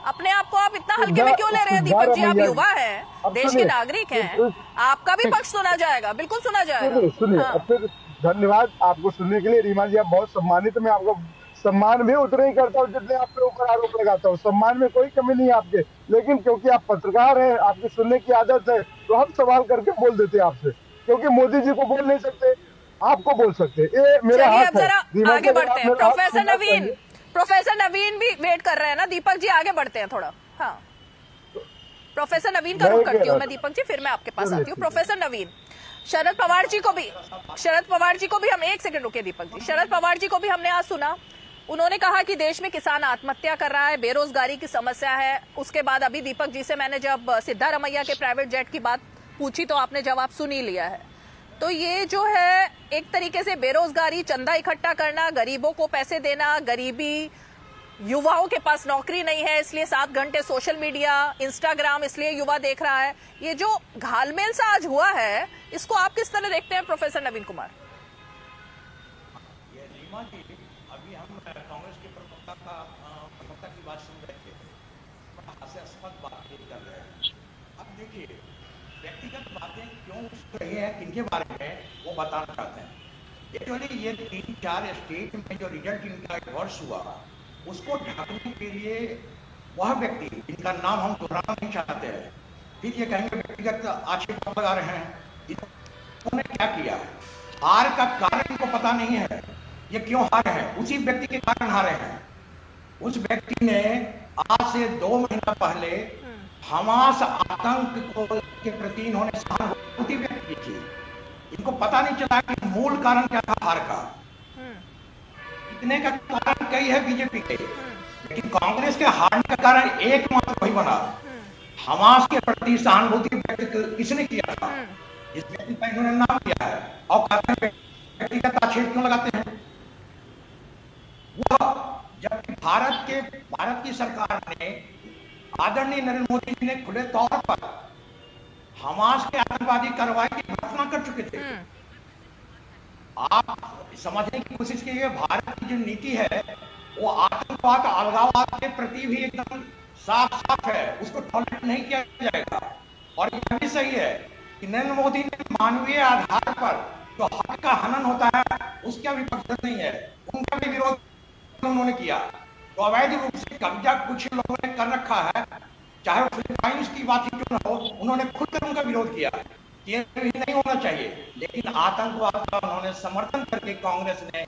[SPEAKER 1] अपने आप को, आप इतना हल्के में क्यों ले रहे हैं? दीपक जी, आप युवा हैं, देश के नागरिक हैं, आपका भी पक्ष सुना जाएगा, बिल्कुल सुना जाएगा।
[SPEAKER 8] सुनिए, धन्यवाद आपको सुनने के लिए रीमा जी, आप बहुत सम्मानित। मैं आपको सम्मान भी उतना ही करता हूँ जितने आपके ऊपर आरोप लगाता हूँ, सम्मान में कोई कमी नहीं है आपके, लेकिन क्योंकि आप पत्रकार हैं, आपकी सुनने की आदत है, तो हम सवाल करके बोल देते हैं आपसे, क्योंकि मोदी जी को बोल नहीं सकते, आपको बोल सकते। ये मेरा हाथ है।
[SPEAKER 1] आगे बढ़ते हैं। प्रोफेसर नवीन भी वेट कर रहे हैं ना। दीपक जी आगे बढ़ते हैं थोड़ा। हाँ, प्रोफेसर नवीन का रुख करती हूँ मैं दीपक जी, फिर मैं आपके पास आती हूँ। प्रोफेसर नवीन, शरद पवार जी को भी हम, 1 सेकंड रुके दीपक जी, शरद पवार जी को भी हमने आज सुना, उन्होंने कहा कि देश में किसान आत्महत्या कर रहा है, बेरोजगारी की समस्या है। उसके बाद अभी दीपक जी से मैंने जब सिद्धारमैया के प्राइवेट जेट की बात पूछी तो आपने जवाब सुन ही लिया है। तो ये जो है एक तरीके से बेरोजगारी, चंदा इकट्ठा करना, गरीबों को पैसे देना, गरीबी, युवाओं के पास नौकरी नहीं है इसलिए 7 घंटे सोशल मीडिया, इंस्टाग्राम इसलिए युवा देख रहा है, ये जो घालमेल सा आज हुआ है, इसको आप किस तरह देखते हैं प्रोफेसर नवीन कुमार?
[SPEAKER 11] अभी हम कांग्रेस के प्रवक्ता की बात सुन रहे थे, बड़ा हास्यास्पद बात कर रहे हैं। अब देखिए, व्यक्तिगत बातें क्यों रही है, किनके बारे में वो बताना चाहते हैं। एक्चुअली ये 3-4 स्टेट में जो रिजल्ट इनका वर्ष हुआ, उसको ढकने के लिए वह व्यक्ति जिनका नाम हम दोहराना नहीं चाहते हैं, फिर ये कहेंगे व्यक्तिगत आक्षेप लगा रहे हैं। इन्होंने क्या किया? हार का कारण इनको पता नहीं है, ये क्यों हारे हैं, उसी व्यक्ति के कारण हारे हैं। उस व्यक्ति ने आज से 2 महीना पहले हमास आतंक को के प्रति इन्होंने सहानुभूति व्यक्त की थी। इनको पता नहीं चला कि मूल कारण क्या था हार का। इतने का कारण कई है बीजेपी के, लेकिन कांग्रेस के हारने का कारण एकमात्र वही बना, हमास के प्रति सहानुभूति व्यक्त किसने किया था? इस व्यक्ति का इन्होंने नाम लिया है और कहते हैं व्यक्तिगत आक्षेप क्यों लगाते हैं? वह जबकि भारत की सरकार ने, आदरणीय नरेंद्र मोदी जी ने खुले तौर पर हमास के आतंकवादी कार्रवाई की भर्त्सना कर चुके थे। आप समझने की कोशिश कीजिए, भारत की जो नीति है वो आतंकवाद, अलगाववाद के प्रति भी एकदम साफ है, उसको टॉलरेट नहीं किया जाएगा। और यह भी सही है कि नरेंद्र मोदी ने मानवीय आधार पर जो हक का हनन होता है उसका भी पक्ष नहीं है, उनका भी विरोध उन्होंने किया। तो अवैध रूप से कब्जा कुछ लोगों ने कर रखा है, चाहे वो फिलीपाइंस की बात ही क्यों न हो, उन्होंने खुलकर उनका विरोध किया, ये भी नहीं होना चाहिए। लेकिन आतंकवाद का उन्होंने समर्थन करके कांग्रेस ने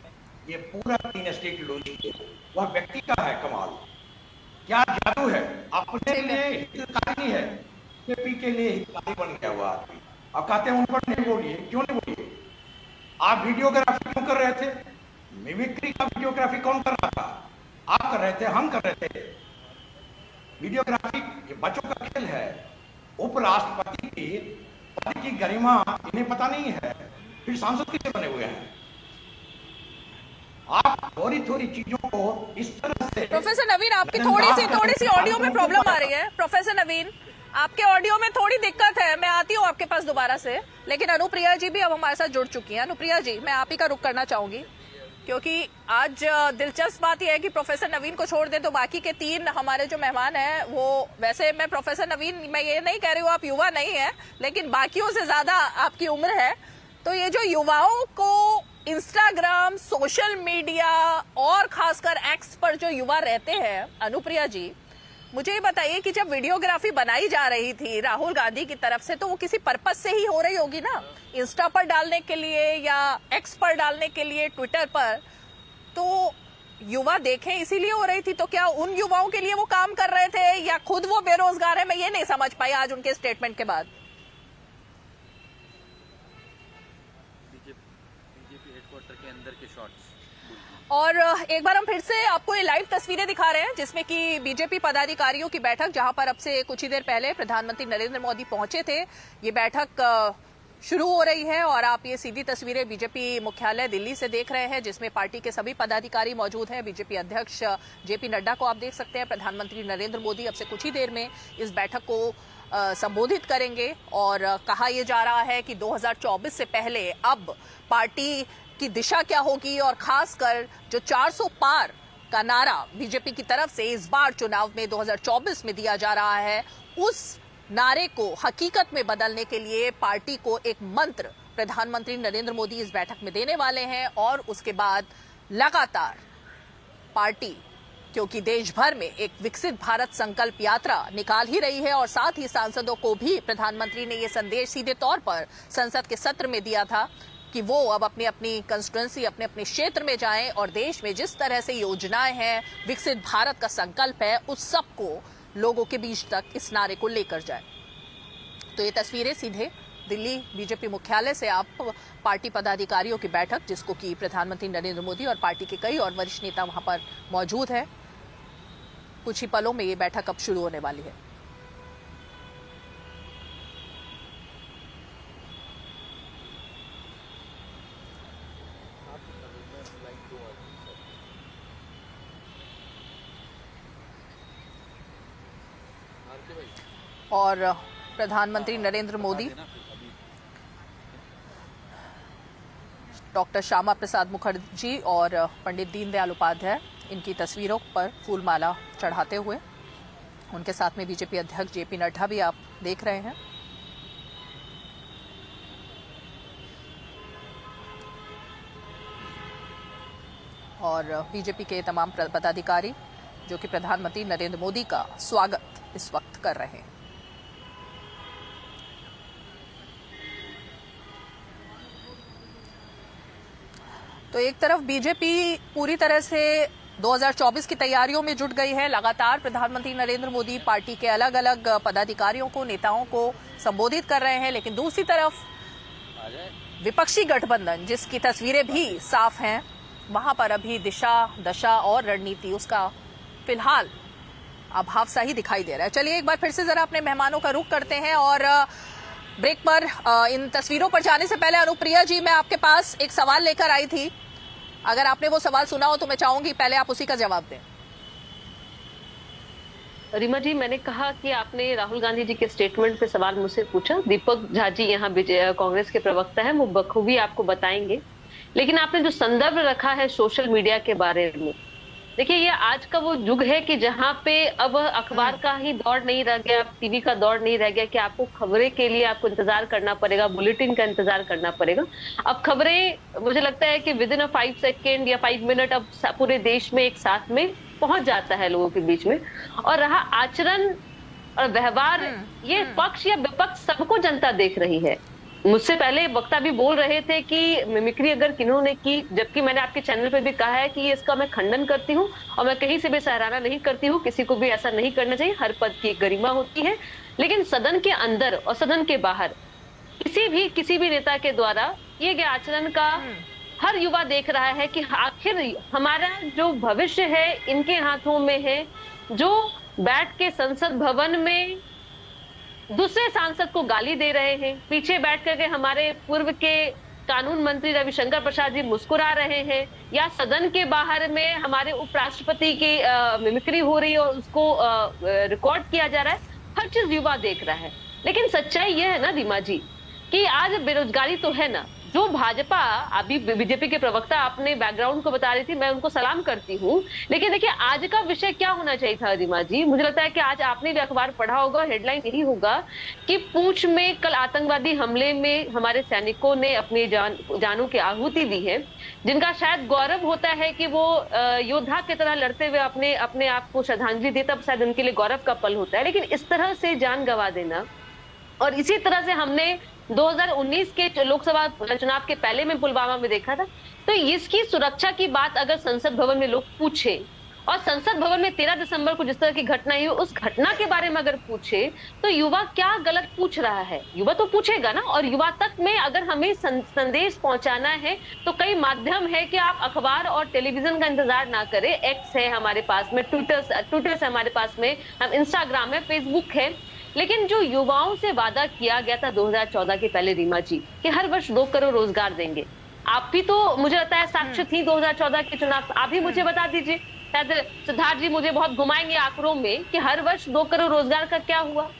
[SPEAKER 11] ये पूरा 3 स्टेट लूज किया। वह व्यक्ति का है कमाल, क्या जादू है, अपने लिए हितकारी नहीं है, बीजेपी के लिए हितकारी बन गया हुआ आदमी। अब कहते हैं उन पर नहीं बोलिए, क्यों नहीं बोलिए? आप वीडियोग्राफी क्यों कर रहे थे? मिमिक्री का वीडियोग्राफी कौन कर रहा था? आप कर रहे थे, हम कर रहे थे। वीडियोग्राफी ये बच्चों का खेल है। उपराष्ट्रपति की पद की गरिमा इन्हें पता नहीं है, फिर सांसद किसे बने हुए हैं? आप थोड़ी चीजों को इस तरह से।
[SPEAKER 1] प्रोफेसर नवीन, आपकी थोड़ी सी ऑडियो में प्रॉब्लम आ रही है। प्रोफेसर नवीन, आपके ऑडियो में थोड़ी दिक्कत है, मैं आती हूँ आपके पास दोबारा से। लेकिन अनुप्रिया जी भी अब हमारे साथ जुड़ चुकी हैं। अनुप्रिया जी, मैं आप ही का रुख करना चाहूंगी, क्योंकि आज दिलचस्प बात यह है कि प्रोफेसर नवीन को छोड़ दें तो बाकी के 3 हमारे जो मेहमान हैं वो, वैसे मैं प्रोफेसर नवीन, मैं ये नहीं कह रही हूँ आप युवा नहीं है, लेकिन बाकियों से ज्यादा आपकी उम्र है। तो ये जो युवाओं को इंस्टाग्राम, सोशल मीडिया और खासकर एक्स पर जो युवा रहते हैं, अनुप्रिया जी मुझे ये बताइए कि जब वीडियोग्राफी बनाई जा रही थी राहुल गांधी की तरफ से, तो वो किसी पर्पज से ही हो रही होगी ना, इंस्टा पर डालने के लिए या एक्स पर डालने के लिए, ट्विटर पर, तो युवा देखें इसीलिए हो रही थी। तो क्या उन युवाओं के लिए वो काम कर रहे थे या खुद वो बेरोजगार है? मैं ये नहीं समझ पाई आज उनके स्टेटमेंट के बाद।
[SPEAKER 12] बीजेपी हेडक्वार्टर के अंदर के शॉट्स।
[SPEAKER 1] और एक बार हम फिर से आपको ये लाइव तस्वीरें दिखा रहे हैं जिसमें कि बीजेपी पदाधिकारियों की बैठक, जहां पर अब से कुछ ही देर पहले प्रधानमंत्री नरेंद्र मोदी पहुंचे थे, ये बैठक शुरू हो रही है। और आप ये सीधी तस्वीरें बीजेपी मुख्यालय दिल्ली से देख रहे हैं, जिसमें पार्टी के सभी पदाधिकारी मौजूद हैं। बीजेपी अध्यक्ष जेपी नड्डा को आप देख सकते हैं। प्रधानमंत्री नरेंद्र मोदी अब से कुछ ही देर में इस बैठक को संबोधित करेंगे। और कहा यह जा रहा है कि 2024 से पहले अब पार्टी की दिशा क्या होगी, और खासकर जो 400 पार का नारा बीजेपी की तरफ से इस बार चुनाव में 2024 में दिया जा रहा है, उस नारे को हकीकत में बदलने के लिए पार्टी को एक मंत्र प्रधानमंत्री नरेंद्र मोदी इस बैठक में देने वाले हैं। और उसके बाद लगातार पार्टी, क्योंकि देश भर में एक विकसित भारत संकल्प यात्रा निकाल ही रही है, और साथ ही सांसदों को भी प्रधानमंत्री ने यह संदेश सीधे तौर पर संसद के सत्र में दिया था कि वो अब अपनी अपनी कंस्टिट्यूएंसी, अपने अपने क्षेत्र में जाएं और देश में जिस तरह से योजनाएं हैं, विकसित भारत का संकल्प है, उस सब को लोगों के बीच तक इस नारे को लेकर जाए। तो ये तस्वीरें सीधे दिल्ली बीजेपी मुख्यालय से आप पार्टी पदाधिकारियों की बैठक, जिसको कि प्रधानमंत्री नरेंद्र मोदी और पार्टी के कई और वरिष्ठ नेता वहां पर मौजूद हैं। कुछ ही पलों में ये बैठक अब शुरू होने वाली है। और प्रधानमंत्री नरेंद्र मोदी, डॉक्टर श्यामा प्रसाद मुखर्जी और पंडित दीनदयाल उपाध्याय, इनकी तस्वीरों पर फूलमाला चढ़ाते हुए, उनके साथ में बीजेपी अध्यक्ष जेपी नड्डा भी आप देख रहे हैं। और बीजेपी के तमाम पदाधिकारी जो कि प्रधानमंत्री नरेंद्र मोदी का स्वागत इस वक्त कर रहे हैं। तो एक तरफ बीजेपी पूरी तरह से 2024 की तैयारियों में जुट गई है। लगातार प्रधानमंत्री नरेंद्र मोदी पार्टी के अलग अलग पदाधिकारियों को, नेताओं को संबोधित कर रहे हैं, लेकिन दूसरी तरफ विपक्षी गठबंधन जिसकी तस्वीरें भी साफ हैं, वहां पर अभी दिशा, दशा और रणनीति उसका फिलहाल अभाव सा ही दिखाई दे रहा है। चलिए एक बार फिर से जरा अपने मेहमानों का रुख करते हैं और ब्रेक पर इन तस्वीरों पर जाने से पहले अनुप्रिया जी, मैं आपके पास एक सवाल लेकर आई थी। अगर आपने वो सवाल सुना हो तो मैं चाहूंगी पहले आप उसी का जवाब दें।
[SPEAKER 13] रीमा जी, मैंने कहा कि आपने राहुल गांधी जी के स्टेटमेंट पे सवाल मुझसे पूछा। दीपक झा जी यहाँ कांग्रेस के प्रवक्ता हैं, वो बखूबी आपको बताएंगे। लेकिन आपने जो संदर्भ रखा है सोशल मीडिया के बारे में, देखिए ये आज का वो युग है कि जहाँ पे अब अखबार का ही दौर नहीं रह गया, टीवी का दौर नहीं रह गया कि आपको खबरें के लिए आपको इंतजार करना पड़ेगा, बुलेटिन का इंतजार करना पड़ेगा। अब खबरें मुझे लगता है कि विद इन 5 सेकेंड या 5 मिनट अब पूरे देश में एक साथ में पहुंच जाता है लोगों के बीच में। और रहा आचरण और व्यवहार, ये पक्ष या विपक्ष सबको जनता देख रही है। मुझसे पहले वक्ता भी बोल रहे थे कि मिमिक्री अगर किन्होंने की, जबकि मैंने आपके चैनल पे भी कहा है कि इसका मैं खंडन करती हूँ और मैं कहीं से भी सराहना नहीं करती हूँ। किसी को भी ऐसा नहीं करना चाहिए, हर पद की गरिमा होती है। लेकिन सदन के अंदर और सदन के बाहर किसी भी नेता के द्वारा किए गए आचरण का हर युवा देख रहा है कि आखिर हमारा जो भविष्य है इनके हाथों में है, जो बैठ के संसद भवन में दूसरे सांसद को गाली दे रहे हैं, पीछे बैठ करके हमारे पूर्व के कानून मंत्री रविशंकर प्रसाद जी मुस्कुरा रहे हैं, या सदन के बाहर में हमारे उपराष्ट्रपति की मिमिक्री हो रही है और उसको रिकॉर्ड किया जा रहा है। हर चीज युवा देख रहा है। लेकिन सच्चाई यह है ना रीमा जी कि आज बेरोजगारी तो है ना, जो भाजपा, अभी बीजेपी के प्रवक्ता आपने बैकग्राउंड को बता रही थी, मैं उनको सलाम करती हूँ। लेकिन देखिए आज का विषय क्या होना चाहिए था रीमा जी, मुझे लगता है कि आज आपने भी अखबार पढ़ा होगा, हेडलाइन यही होगा कि पूंछ में कल आतंकवादी हमले में हमारे सैनिकों ने अपनी जानों की आहुति दी है, जिनका शायद गौरव होता है कि वो योद्धा की तरह लड़ते हुए अपने आप को श्रद्धांजलि दे, तब शायद उनके लिए गौरव का पल होता है। लेकिन इस तरह से जान गंवा देना, और इसी तरह से हमने 2019 के लोकसभा चुनाव के पहले में पुलवामा में देखा था। तो इसकी सुरक्षा की बात अगर संसद भवन में लोग पूछे, और संसद भवन में 13 दिसंबर को जिस तरह की घटना हुई उस घटना के बारे में अगर पूछे, तो युवा क्या गलत पूछ रहा है? युवा तो पूछेगा ना। और युवा तक में अगर हमें संदेश पहुंचाना है तो कई माध्यम है कि आप अखबार और टेलीविजन का इंतजार ना करें। एक्स है हमारे पास में, ट्विटर से हमारे पास में, हम इंस्टाग्राम है, फेसबुक है। लेकिन जो युवाओं से वादा किया गया था 2014 के पहले रीमा जी कि हर वर्ष 2 करोड़ रोजगार देंगे, आप भी तो मुझे लगता है साक्ष्य थी 2014 के चुनाव। आप भी मुझे बता दीजिए, शायद सिद्धार्थ जी मुझे बहुत घुमाएंगे आंकड़ों में कि हर वर्ष 2 करोड़ रोजगार का क्या हुआ,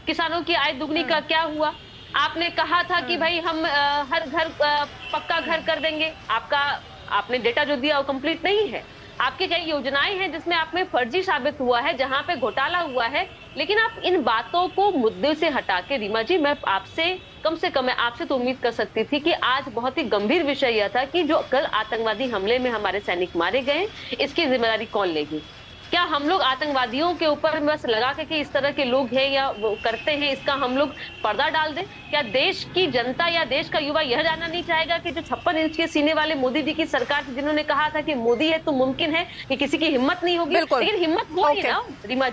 [SPEAKER 13] किसानों की आय दुगनी का क्या हुआ। आपने कहा था कि भाई हम हर घर पक्का घर कर देंगे, आपने डेटा जो दिया वो कंप्लीट नहीं है। आपकी कई योजनाएं हैं जिसमें आप में फर्जी साबित हुआ है, जहां पे घोटाला हुआ है। लेकिन आप इन बातों को मुद्दे से हटा के रीमा जी, मैं आपसे कम से कम आपसे तो उम्मीद कर सकती थी कि आज बहुत ही गंभीर विषय यह था कि जो कल आतंकवादी हमले में हमारे सैनिक मारे गए, इसकी जिम्मेदारी कौन लेगी? क्या हम लोग आतंकवादियों के ऊपर बस लगा के कि इस तरह के लोग हैं या वो करते हैं, इसका हम लोग पर्दा डाल दें? क्या देश की जनता या देश का युवा यह जानना नहीं चाहेगा कि जो 56 इंच के सीने वाले मोदी जी की सरकार थी, जिन्होंने कहा था कि मोदी है तो मुमकिन है कि किसी की हिम्मत नहीं होगी, लेकिन हिम्मत हो रही है ना रीमा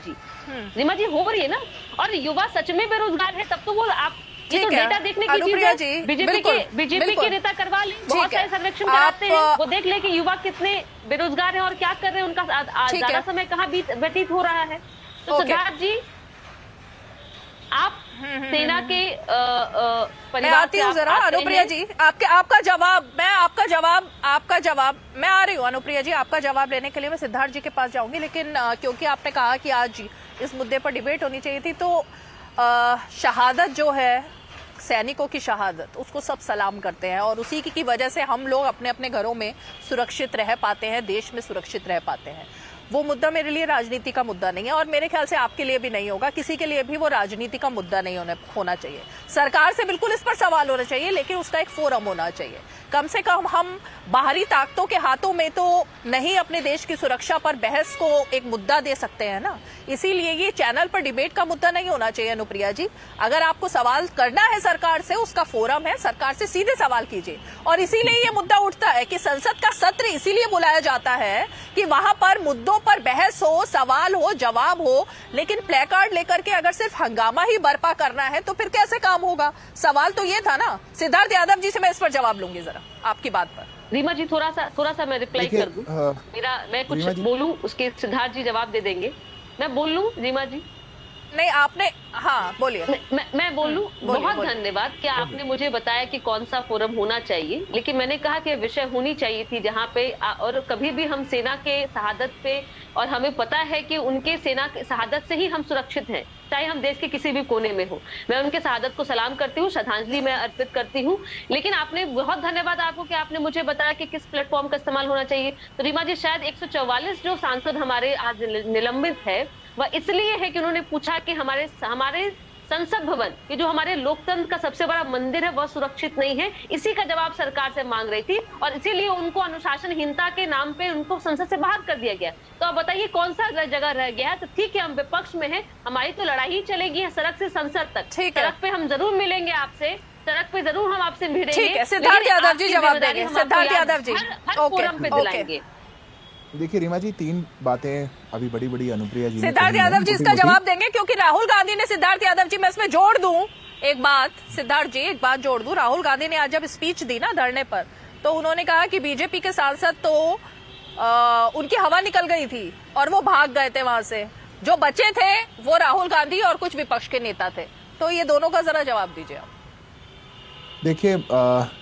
[SPEAKER 13] जी, हो रही है ना। और युवा सच में बेरोजगार है, तब तो वो आप ये तो डेटा देखने की चीज है। बीजेपी के नेता करवा ले, बहुत सारे सर्वेक्षण कराते हैं, वो देख ले कि युवा कितने बेरोजगार हैं और क्या कर रहे हैं, उनका ज्यादा समय कहाँ व्यतीत हो रहा है। तो सिद्धार्थ जी, आप सेना के परिवार से जरा
[SPEAKER 1] अनुप्रिया जी, आपका जवाब मैं आ रही हूँ। अनुप्रिया जी, आपका जवाब लेने के लिए मैं सिद्धार्थ जी के पास जाऊंगी, लेकिन क्योंकि आपने कहा कि आज इस मुद्दे पर डिबेट होनी चाहिए थी, तो शहादत जो है, सैनिकों की शहादत, उसको सब सलाम करते हैं और उसी की वजह से हम लोग अपने अपने घरों में सुरक्षित रह पाते हैं, देश में सुरक्षित रह पाते हैं। वो मुद्दा मेरे लिए राजनीति का मुद्दा नहीं है और मेरे ख्याल से आपके लिए भी नहीं होगा, किसी के लिए भी वो राजनीति का मुद्दा नहीं होना चाहिए। सरकार से बिल्कुल इस पर सवाल होना चाहिए, लेकिन उसका एक फोरम होना चाहिए। कम से कम हम बाहरी ताकतों के हाथों में तो नहीं अपने देश की सुरक्षा पर बहस को एक मुद्दा दे सकते हैं ना। इसीलिए ये चैनल पर डिबेट का मुद्दा नहीं होना चाहिए। अनुप्रिया जी, अगर आपको सवाल करना है सरकार से, उसका फोरम है, सरकार से सीधे सवाल कीजिए। और इसीलिए ये मुद्दा उठता है कि संसद का सत्र इसीलिए बुलाया जाता है कि वहां पर मुद्दों पर बहस हो, सवाल हो, जवाब हो। लेकिन प्लेकार्ड लेकर के अगर सिर्फ हंगामा ही बर्पा करना है तो फिर कैसे काम होगा? सवाल तो ये था ना। सिद्धार्थ यादव जी से मैं इस पर जवाब लूंगी जरा आपकी बात पर।
[SPEAKER 13] रीमा जी थोड़ा सा मैं रिप्लाई कर दूं। मैं कुछ बोलूं, उसके सिद्धार्थ जी जवाब दे देंगे। मैं बोल लूं रीमा जी?
[SPEAKER 1] नहीं, आपने, हाँ बोलिए।
[SPEAKER 13] मैं बोलूं? बहुत धन्यवाद कि आपने मुझे बताया कि कौन सा फोरम होना चाहिए, लेकिन मैंने कहा कि विषय होनी चाहिए थी जहां पे, और कभी भी हम सेना के शहादत पे, और हमें पता है कि उनके सेना के शहादत से ही हम सुरक्षित हैं, चाहे हम देश के किसी भी कोने में हो। मैं उनके शहादत को सलाम करती हूँ, श्रद्धांजलि मैं अर्पित करती हूँ। लेकिन आपने, बहुत धन्यवाद आपको कि आपने मुझे बताया कि किस प्लेटफॉर्म का इस्तेमाल होना चाहिए। तो रीमा जी, शायद 144 जो सांसद हमारे आज निलंबित है वह इसलिए है कि उन्होंने पूछा कि हमारे संसद भवन, ये जो हमारे लोकतंत्र का सबसे बड़ा मंदिर है, वह सुरक्षित नहीं है। इसी का जवाब सरकार से मांग रही थी और इसीलिए उनको अनुशासनहीनता के नाम पे उनको संसद से बाहर कर दिया गया। तो आप बताइए कौन सा जगह रह गया है? तो ठीक है, हम विपक्ष में हैं, हमारी तो लड़ाई ही चलेगी सड़क से संसद तक। सड़क पे हम जरूर मिलेंगे आपसे, सड़क पे जरूर हम आपसे भिड़ेंगे।
[SPEAKER 1] ठीक है, सिद्धार्थ यादव जी जवाब देंगे। सिद्धार्थ यादव जी,
[SPEAKER 13] हर फोरम पे दिलाएंगे।
[SPEAKER 9] देखिए रीमा जी, 3 बातें अभी बड़ी बड़ी अनुप्रिया जी,
[SPEAKER 1] सिद्धार्थ यादव जी इसका जवाब देंगे, क्योंकि राहुल गांधी ने, सिद्धार्थ यादव जी मैं इसमें जोड़ दूं एक बात, सिद्धार्थ जी एक बात जोड़ दूं। राहुल गांधी ने आज जब स्पीच दी ना धरने पर, तो उन्होंने कहा कि बीजेपी के सांसद तो उनकी हवा निकल गई थी और वो भाग गए थे वहां से। जो बचे थे वो राहुल गांधी और कुछ विपक्ष के नेता थे। तो ये दोनों का जरा जवाब दीजिए आप।
[SPEAKER 9] देखिए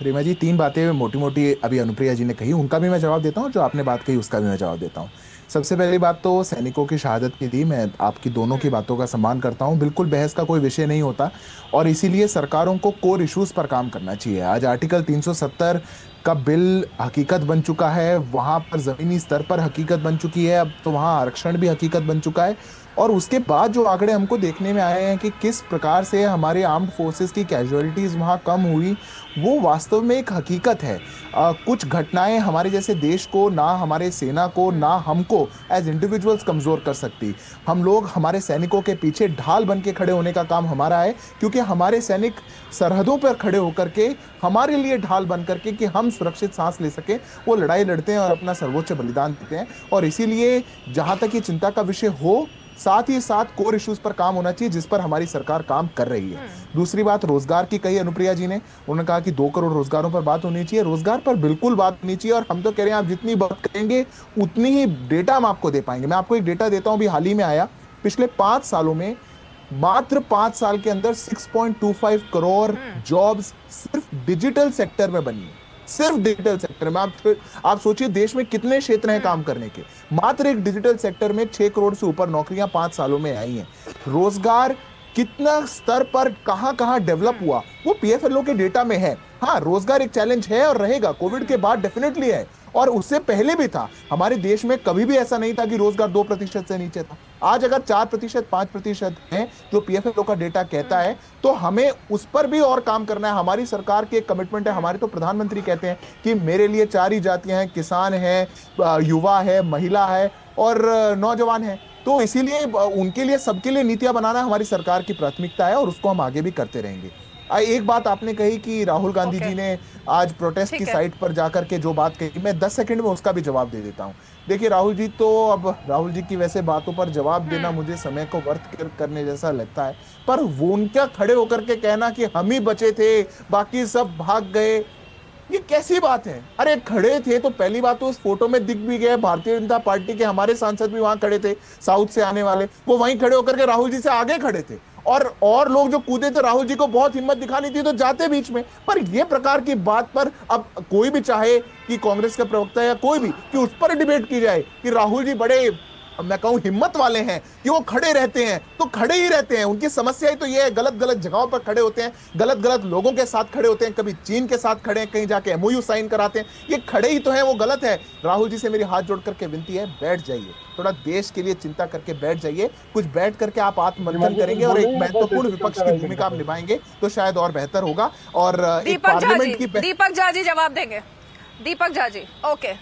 [SPEAKER 9] रीमा जी, 3 बातें मोटी मोटी अभी अनुप्रिया जी ने कही, उनका भी मैं जवाब देता हूं, जो आपने बात कही उसका भी मैं जवाब देता हूं। सबसे पहली बात तो सैनिकों की शहादत की दी, मैं आपकी दोनों की बातों का सम्मान करता हूं, बिल्कुल बहस का कोई विषय नहीं होता और इसीलिए सरकारों को कोर इश्यूज पर काम करना चाहिए। आज आर्टिकल 370 का बिल हकीकत बन चुका है, वहां पर जमीनी स्तर पर हकीकत बन चुकी है, अब तो वहां आरक्षण भी हकीकत बन चुका है। और उसके बाद जो आंकड़े हमको देखने में आए हैं कि किस प्रकार से हमारे आर्म्ड फोर्सेस की कैजुअलिटीज वहां कम हुई, वो वास्तव में एक हकीकत है। कुछ घटनाएं हमारे जैसे देश को, ना हमारे सेना को, ना हमको एज इंडिविजुअल्स कमजोर कर सकती। हम लोग हमारे सैनिकों के पीछे ढाल बन के खड़े होने का काम हमारा है, क्योंकि हमारे सैनिक सरहदों पर खड़े होकर के हमारे लिए ढाल बन करके कि हम सुरक्षित सांस ले सकें, वो लड़ाई लड़ते हैं और अपना सर्वोच्च बलिदान देते हैं। और इसीलिए जहां तक ये चिंता का विषय हो, साथ ही साथ कोर इश्यूज पर काम होना चाहिए, जिस पर हमारी सरकार काम कर रही है। दूसरी बात रोजगार की कही अनुप्रिया जी ने, उन्होंने कहा कि 2 करोड़ रोजगारों पर बात होनी चाहिए। रोजगार पर बिल्कुल बात होनी चाहिए और हम तो कह रहे हैं आप जितनी बात करेंगे उतनी ही डेटा हम आपको दे पाएंगे। मैं आपको एक डेटा देता हूं, अभी हाल ही में आया, पिछले 5 सालों में मात्र 5 साल के अंदर 6.25 करोड़ जॉब्स सिर्फ डिजिटल सेक्टर में बनी है, सिर्फ डिजिटल सेक्टर में। आप सोचिए देश में कितने क्षेत्र हैं काम करने के, मात्र एक डिजिटल सेक्टर में 6 करोड़ से ऊपर नौकरियां 5 सालों में आई हैं। रोजगार कितना स्तर पर कहां डेवलप हुआ वो पीएफएलओ के डेटा में है। हाँ, रोजगार एक चैलेंज है और रहेगा, कोविड के बाद डेफिनेटली है और उससे पहले भी था। हमारे देश में कभी भी ऐसा नहीं था कि रोजगार 2% से नीचे था। आज अगर 4%, 5% है जो पीएफएलओ का डेटा कहता है, तो हमें उस पर भी और काम करना है। हमारी सरकार की एक कमिटमेंट है, हमारे तो प्रधानमंत्री कहते हैं कि मेरे लिए 4 ही जातियां हैं, किसान है, युवा है, महिला है और नौजवान है। तो इसीलिए उनके लिए, सबके लिए नीतियां बनाना हमारी सरकार की प्राथमिकता है और उसको हम आगे भी करते रहेंगे। एक बात आपने कही कि राहुल गांधी जी ने आज प्रोटेस्ट की साइट पर जाकर के जो बात कही, मैं 10 सेकंड में उसका भी जवाब दे देता हूं। देखिए राहुल जी, तो अब राहुल जी की वैसे बातों पर जवाब देना मुझे समय को व्यर्थ करने जैसा लगता है, पर वो उनका खड़े होकर के कहना कि हम ही बचे थे, बाकी सब भाग गए, ये कैसी बात है? अरे खड़े थे तो पहली बात तो उस फोटो में दिख भी गए, भारतीय जनता पार्टी के हमारे सांसद भी वहां खड़े थे, साउथ से आने वाले, वो वहीं खड़े होकर के राहुल जी से आगे खड़े थे और लोग जो कूदे थे, राहुल जी को बहुत हिम्मत दिखानी थी तो जाते बीच में। पर ये प्रकार की बात पर अब कोई भी चाहे कि कांग्रेस का प्रवक्ता या कोई भी कि उस पर डिबेट की जाए कि राहुल जी बड़े मैं कहूं हिम्मत वाले हैं कि वो खड़े रहते हैं तो खड़े ही रहते हैं। उनकी समस्या ही तो ये है, गलत गलत जगहों पर खड़े होते हैं, गलत गलत लोगों के साथ खड़े होते हैं, कभी चीन के साथ खड़े हैं, कहीं जाके एमओयू साइन कराते हैं, ये खड़े ही तो हैं, वो गलत है। राहुल जी से मेरी हाथ जोड़ करके विनती है, बैठ जाइए, थोड़ा देश के लिए चिंता करके बैठ जाइए, कुछ बैठ करके आप आत्ममंथन करेंगे और एक महत्वपूर्ण विपक्ष की भूमिका आप निभाएंगे तो शायद और बेहतर होगा। और
[SPEAKER 1] दीपक झा जी जवाब देंगे। दीपक झा जी, ओके,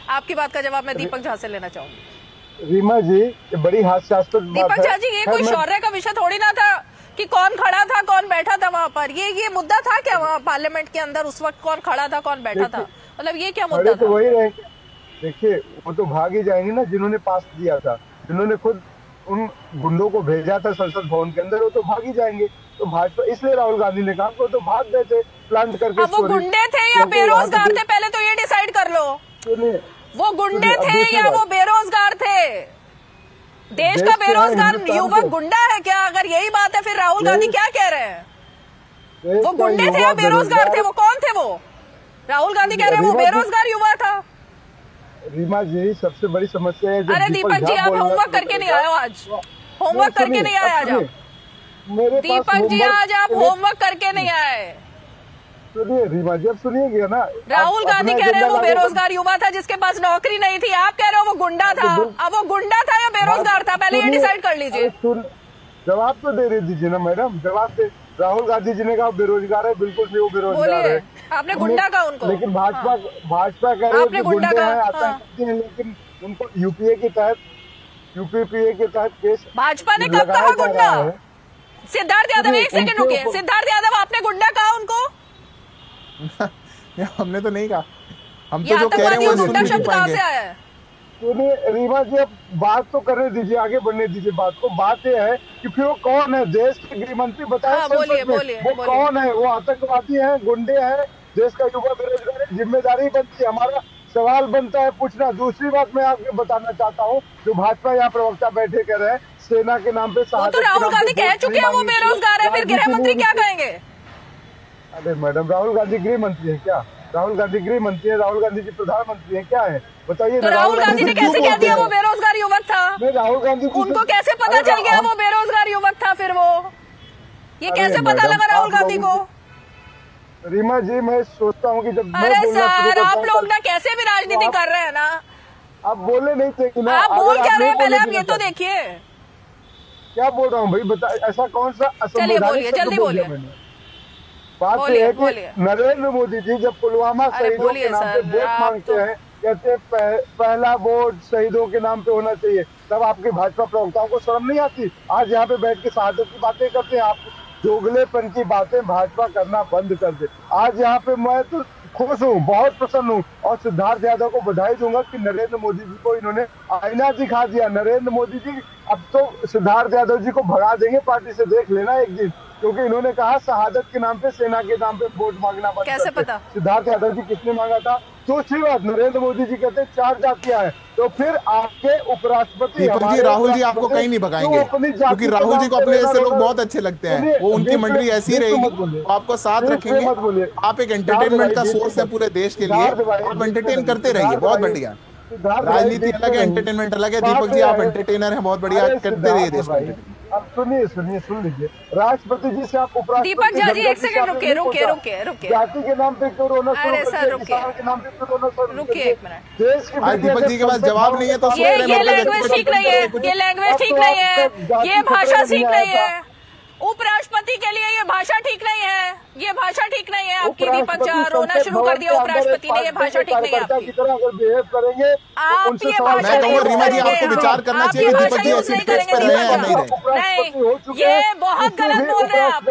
[SPEAKER 1] आपकी बात का जवाब मैं दीपक झा से लेना चाहूंगी।
[SPEAKER 8] रीमा जी, ये बड़ी हास्यास्पद बात है।
[SPEAKER 1] दीपक झा जी, ये कोई शौर्य का विषय थोड़ी ना था कि कौन खड़ा था कौन बैठा था वहां पर। ये मुद्दा था क्या वहां पार्लियामेंट के अंदर उस वक्त, कौन खड़ा था कौन बैठा था, मतलब ये क्या मुद्दा था?
[SPEAKER 8] वही रहे, देखिए वो तो भाग ही जाएंगे ना, जिन्होंने पास किया था, जिन्होंने खुद उन गुंडों को भेजा था संसद भवन के अंदर, वो तो भाग ही जाएंगे। तो भाजपा, इसलिए राहुल गांधी ने कहा वो तो भाग गए थे प्लांट करके।
[SPEAKER 1] अब वो गुंडे थे या बेरोजगार थे, पहले तो ये डिसाइड कर लो। वो गुंडे थे या वो बेरोजगार थे? देश का बेरोजगार युवक गुंडा है क्या? अगर यही बात है फिर राहुल गांधी क्या कह रहे हैं? वो गुंडे थे या बेरोजगार थे? वो कौन थे? वो राहुल गांधी कह रहे हैं वो बेरोजगार युवा था।
[SPEAKER 8] रीमा जी, सबसे बड़ी समस्या है।
[SPEAKER 1] अरे दीपक जी, आप होमवर्क करके नहीं आए हो आज, होमवर्क करके नहीं आए आज आप। दीपक जी, आज आप होमवर्क करके नहीं आए।
[SPEAKER 8] सुनिए रीमा जी, अब सुनिएगा ना।
[SPEAKER 1] राहुल गांधी कह रहे हैं वो बेरोजगार युवा था जिसके पास नौकरी नहीं थी, आप कह रहे हो वो गुंडा था। अब वो गुंडा था या बेरोजगार था, पहले ये डिसाइड कर लीजिए।
[SPEAKER 8] जवाब तो दे दीजिए ना मैडम, जवाब दे। राहुल गांधी जी ने कहा बेरोजगार है, बिल्कुल नहीं वो बेरोजगार है।
[SPEAKER 1] आपने गुंडा कहा उनको,
[SPEAKER 8] लेकिन भाजपा कह रहे हैं गुंडा है, लेकिन उनको यूपीए के तहत केस
[SPEAKER 1] भाजपा ने कब कहा गुंडा? सिद्धार्थ यादव, एक सेकंड रुकिए, सिद्धार्थ यादव आपने गुंडा कहा उनको?
[SPEAKER 9] हमने तो नहीं कहा, हम तो जो कह रहे हैं वो
[SPEAKER 1] गुंडा शब्द कहां से आया है?
[SPEAKER 8] रीमा जी, अब बात तो करने दीजिए, आगे बढ़ने दीजिए बात को। बात यह है कि फिर वो कौन है, देश के गृह मंत्री बताए। वो कौन है? वो आतंकवादी हैं, गुंडे हैं, देश का युवा बेरोजगार है, जिम्मेदारी बनती है, हमारा सवाल बनता है पूछना। दूसरी बात मैं आपको बताना चाहता हूँ, जो भाजपा यहाँ प्रवक्ता बैठे कर रहे हैं, सेना के नाम पे,
[SPEAKER 1] वो तो राहुल गांधी कह चुके हैं वो बेरोजगार है, फिर गृह मंत्री क्या कहेंगे?
[SPEAKER 8] अरे मैडम, राहुल गांधी गृह मंत्री है क्या? राहुल गांधी गृह मंत्री है, राहुल गांधी जी प्रधानमंत्री है, क्या है बताइए?
[SPEAKER 1] तो राहुल गांधी ने कैसे कह दिया वो बेरोजगार युवक था?
[SPEAKER 8] राहुल गांधी
[SPEAKER 1] उनको कैसे पता चल गया वो बेरोजगार युवक था? फिर वो ये कैसे पता लगा राहुल गांधी को?
[SPEAKER 8] रीमा जी, मैं सोचता हूँ कि जब
[SPEAKER 1] अरे सर, आप लोग ना कैसे भी राजनीति कर रहे हैं ना,
[SPEAKER 8] आप बोले नहीं थे कि ना,
[SPEAKER 1] आप बोल क्या रहे हैं पहले आप ये तो देखिए।
[SPEAKER 8] क्या बोल रहा हूँ भाई, बता, ऐसा कौन सा
[SPEAKER 1] असंवैधानिक जल्दी बोलिए।
[SPEAKER 8] बात यह है कि नरेंद्र मोदी जी जब पुलवामा शहीदों के नाम पे वोट मांगते हैं, कहते हैं पहला वोट शहीदों के नाम पे होना चाहिए, तब आपके भाजपा प्रवक्ताओं को शर्म नहीं आती? आज यहाँ पे बैठ के शहादत की बातें करते हैं, आप दोगलेपन की बातें भाजपा करना बंद कर दे। आज यहाँ पे मैं तो खुश हूँ, बहुत प्रसन्न हूँ, और सिद्धार्थ यादव को बधाई दूंगा कि नरेंद्र मोदी जी को इन्होंने आईना दिखा दिया। नरेंद्र मोदी जी अब तो सिद्धार्थ यादव जी को भगा देंगे पार्टी से, देख लेना एक दिन, क्योंकि इन्होंने कहा शहादत के नाम पे, सेना के नाम पे वोट मांगना बंद।
[SPEAKER 1] कैसे पता?
[SPEAKER 8] सिद्धार्थ यादव जी किसने मांगा था? दूसरी बात, नरेंद्र मोदी जी कहते हैं 4 जातियां हैं, तो फिर आपके उपराष्ट्रपति
[SPEAKER 9] राहुल जी आपको कहीं नहीं भगाएंगे, क्योंकि राहुल जी को अपने ऐसे लोग बहुत अच्छे लगते हैं, वो उनकी मंडली ऐसी रहेगी, आपको साथ रखेंगे। आप एक एंटरटेनमेंट का सोर्स है पूरे देश के लिए, आप एंटरटेन करते रहिए, बहुत बढ़िया। राजनीति अलग है, एंटरटेनमेंट अलग है। दीपक जी, आप एंटरटेनर हैं, बहुत बढ़िया, करते रहिए देश में।
[SPEAKER 8] अब सुनिए, सुन लीजिए, राष्ट्रपति जी से आप
[SPEAKER 1] दीपक जी एक सेकंड रुकिए।
[SPEAKER 8] जाति के नाम पे क्यों रोना शुरू करते हैं? किसान के नाम पे क्यों रोना शुरू करते हैं?
[SPEAKER 1] रुकिए एक मिनट।
[SPEAKER 8] देश के
[SPEAKER 9] दीपक जी के पास जवाब नहीं है तो
[SPEAKER 1] ये लैंग्वेज ठीक नहीं है, ये लैंग्वेज ठीक नहीं है, ये भाषा ठीक नहीं है। उपराष्ट्रपति के लिए ये भाषा ठीक नहीं है, ये भाषा ठीक नहीं है आपकी। दीपक झा रोना शुरू कर दिया उपराष्ट्रपति ने, ये भाषा ठीक नहीं है आपकी। आप ये भाषा
[SPEAKER 9] रीमा जी, आपको विचार करना चाहिए कि दीपक जी ऐसी स्टेज पर रहे या नहीं रहे।
[SPEAKER 1] नहीं, ये बहुत गलत बोल रहे हैं आप,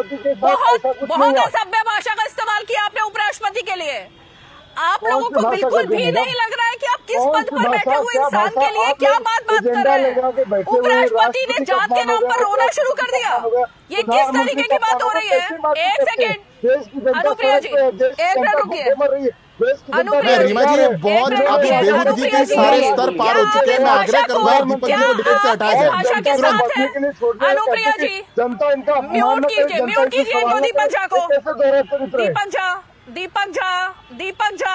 [SPEAKER 1] बहुत असभ्य भाषा का इस्तेमाल किया आपने उपराष्ट्रपति के लिए। आप लोगों को बिल्कुल भी नहीं लग रहा है कि आप किस पद पर बैठे हुए इंसान के लिए क्या बात कर रहे हैं। उपराष्ट्रपति ने जात के नाम पर रोना शुरू कर दिया, ये किस तरीके की बात हो रही है? एक सेकेंड अनुप्रिया जी, एक मिनट रुकिए।
[SPEAKER 9] रीमा जी, बहुत अभी बेहूदगी के सारे स्तर पार हो चुके हैं। मैं आग्रह करूंगा दीपक जी को डिबेट से हटाया जाए।
[SPEAKER 1] अनुप्रिया जी, म्यूट कीजिए इनको, दीपक झा को। दीपक झा